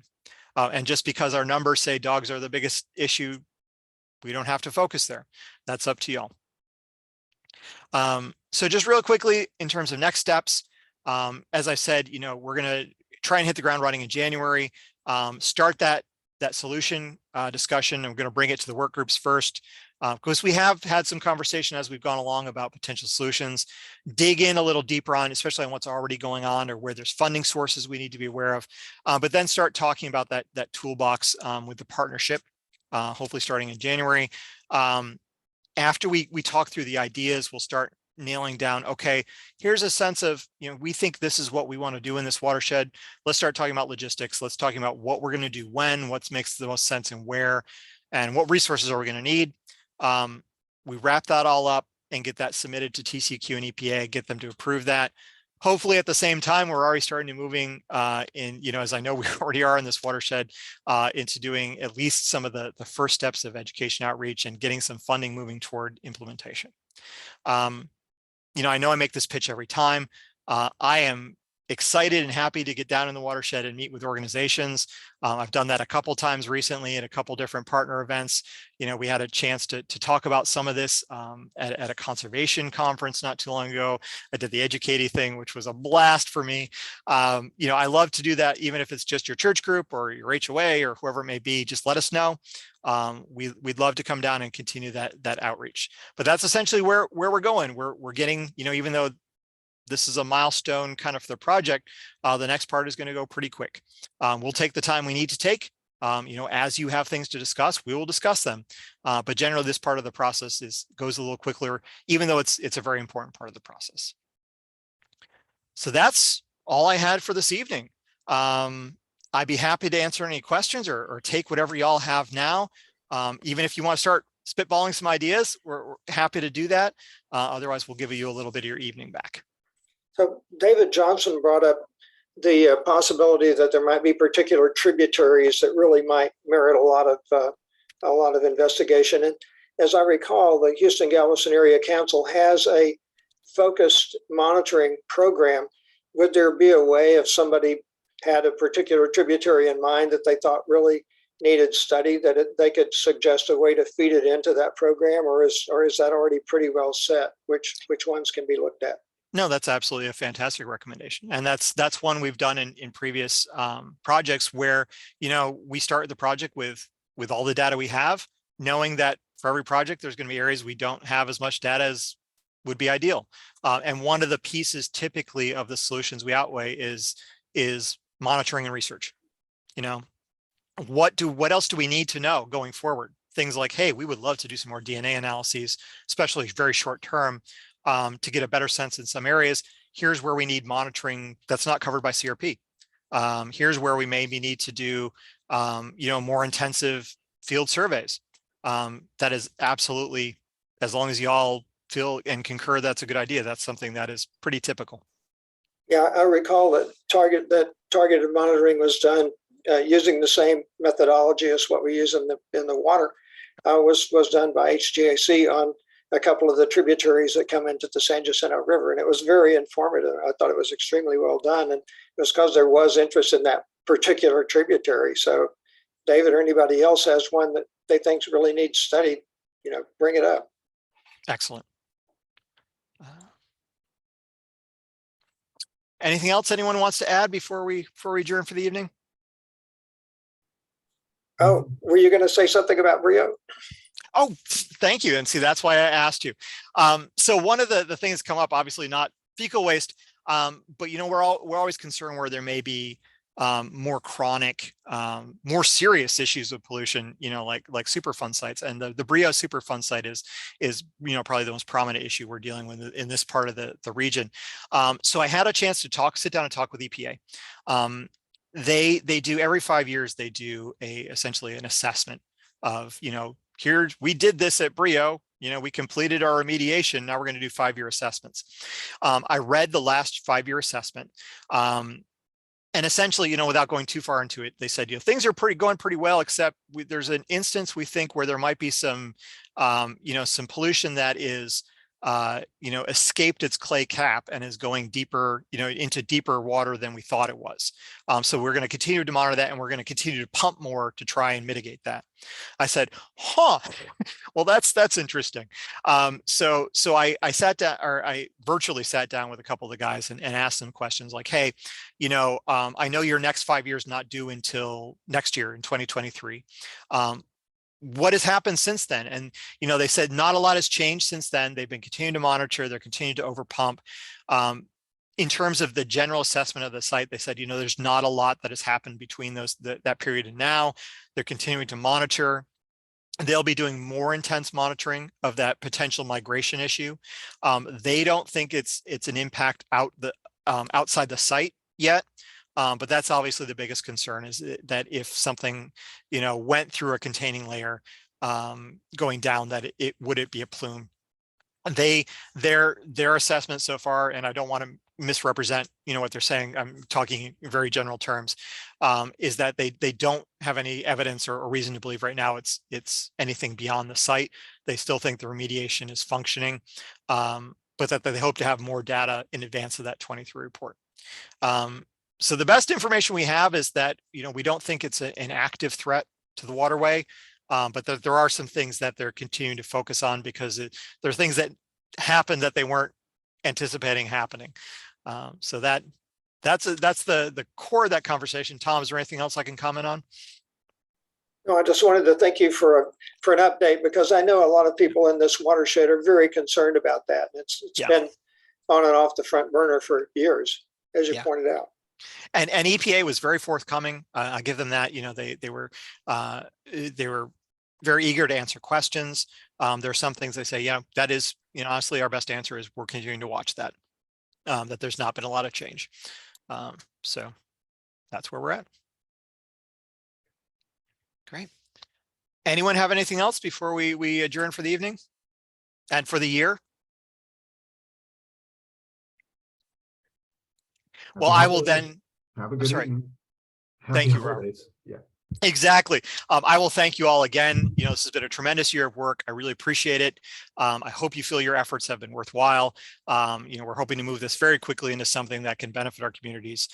And just because our numbers say dogs are the biggest issue, we don't have to focus there. That's up to y'all. So just real quickly, in terms of next steps, as I said, we're going to try and hit the ground running in January, start that solution discussion. I'm going to bring it to the work groups first, because we have had some conversation as we've gone along about potential solutions, dig in a little deeper on, especially on what's already going on or where there's funding sources we need to be aware of, but then start talking about that toolbox with the partnership, hopefully starting in January. After we talk through the ideas, we'll start nailing down, okay, here's a sense of, we think this is what we want to do in this watershed. Let's start talking about logistics. Let's talking about what we're going to do when, what makes the most sense and where, and what resources are we going to need. We wrap that all up and get that submitted to TCEQ and EPA, get them to approve that. Hopefully at the same time, we're already starting to moving as I know we already are in this watershed, into doing at least some of the first steps of education outreach and getting some funding moving toward implementation. I know I make this pitch every time. I am excited and happy to get down in the watershed and meet with organizations. I've done that a couple times recently at a couple different partner events. We had a chance to talk about some of this at a conservation conference not too long ago. I did the educating thing, which was a blast for me. I love to do that, even if it's just your church group or your HOA or whoever it may be. Just let us know. We'd love to come down and continue that outreach. But that's essentially where we're going. We're getting, even though this is a milestone kind of for the project, the next part is going to go pretty quick. We'll take the time we need to take. As you have things to discuss, we will discuss them. But generally, this part of the process goes a little quicker, even though it's a very important part of the process. So that's all I had for this evening. I'd be happy to answer any questions or take whatever y'all have now. Even if you want to start spitballing some ideas, we're happy to do that. Otherwise, we'll give you a little bit of your evening back. So David Johnson brought up the possibility that there might be particular tributaries that really might merit a lot of investigation. And as I recall, the Houston-Galveston Area Council has a focused monitoring program. Would there be a way, if somebody had a particular tributary in mind that they thought really needed study that they could suggest a way to feed it into that program, or is that already pretty well set? Which ones can be looked at? No, that's absolutely a fantastic recommendation. And that's one we've done in previous projects where, we start the project with all the data we have, knowing that for every project, there's going to be areas we don't have as much data as would be ideal. And one of the pieces typically of the solutions we outweigh is monitoring and research. What else do we need to know going forward? Things like, hey, we would love to do some more DNA analyses, especially very short term, to get a better sense in some areas. Here's where we need monitoring that's not covered by CRP. Here's where we maybe need to do, more intensive field surveys. That is absolutely, as long as you all feel and concur that's a good idea, that's something that is pretty typical. Yeah, I recall that targeted monitoring was done using the same methodology as what we use in the water. Was done by HGAC on a couple of the tributaries that come into the San Jacinto River, and it was very informative. I thought it was extremely well done, and it was because there was interest in that particular tributary. So, David or anybody else has one that they think really needs studied, bring it up. Excellent. Anything else anyone wants to add before we adjourn for the evening? Oh, were you going to say something about Brio? Oh, thank you. And see, that's why I asked you. So one of the things come up, obviously not fecal waste, but we're always concerned where there may be more chronic, more serious issues of pollution, like Superfund sites. And the Brio Superfund site is probably the most prominent issue we're dealing with in this part of the region. So I had a chance to sit down and talk with EPA. They do every 5 years, they do essentially an assessment of, here we did this at Brio, we completed our remediation. Now we're going to do 5-year assessments. I read the last 5-year assessment. And essentially, without going too far into it, they said, things are going pretty well, except there's an instance we think where there might be some, some pollution that is, escaped its clay cap and is going deeper, into deeper water than we thought it was. So we're going to continue to monitor that, and we're going to continue to pump more to try and mitigate that. I said, well, that's interesting. So I sat down, or I virtually sat down with a couple of the guys and asked them questions like, hey, I know your next 5 years not due until next year in 2023. What has happened since then? And, they said not a lot has changed since then. They've been continuing to monitor, they're continuing to overpump. In terms of the general assessment of the site, they said, there's not a lot that has happened between that period and now. They're continuing to monitor. They'll be doing more intense monitoring of that potential migration issue. They don't think it's an impact outside the site yet. But that's obviously the biggest concern, is that if something, went through a containing layer going down, that would it be a plume? Their assessment so far, and I don't want to misrepresent, what they're saying, I'm talking in very general terms, is that they don't have any evidence or reason to believe right now it's anything beyond the site. They still think the remediation is functioning, but that they hope to have more data in advance of that 23 report. So the best information we have is that, we don't think it's an active threat to the waterway, but there are some things that they're continuing to focus on, because there are things that happen that they weren't anticipating happening. So that's the core of that conversation. Tom, is there anything else I can comment on? No, I just wanted to thank you for an update, because I know a lot of people in this watershed are very concerned about that. It's been on and off the front burner for years, as you pointed out. And EPA was very forthcoming. I give them that. They were very eager to answer questions. There are some things they say, that is, honestly, our best answer is we're continuing to watch that. That there's not been a lot of change. So that's where we're at. Great. Anyone have anything else before we adjourn for the evening and for the year? Well, I will then. Have a good evening. Thank Happy you, Robert. holidays. Yeah. Exactly. I will thank you all again. You know, this has been a tremendous year of work. I really appreciate it. I hope you feel your efforts have been worthwhile. You know, we're hoping to move this very quickly into something that can benefit our communities.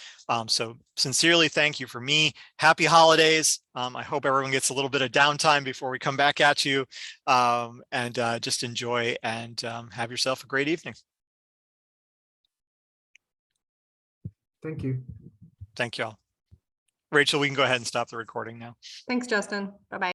So sincerely, thank you for me. Happy holidays. I hope everyone gets a little bit of downtime before we come back at you, and just enjoy and have yourself a great evening. Thank you. Thank you all. Rachel, we can go ahead and stop the recording now. Thanks, Justin. Bye-bye.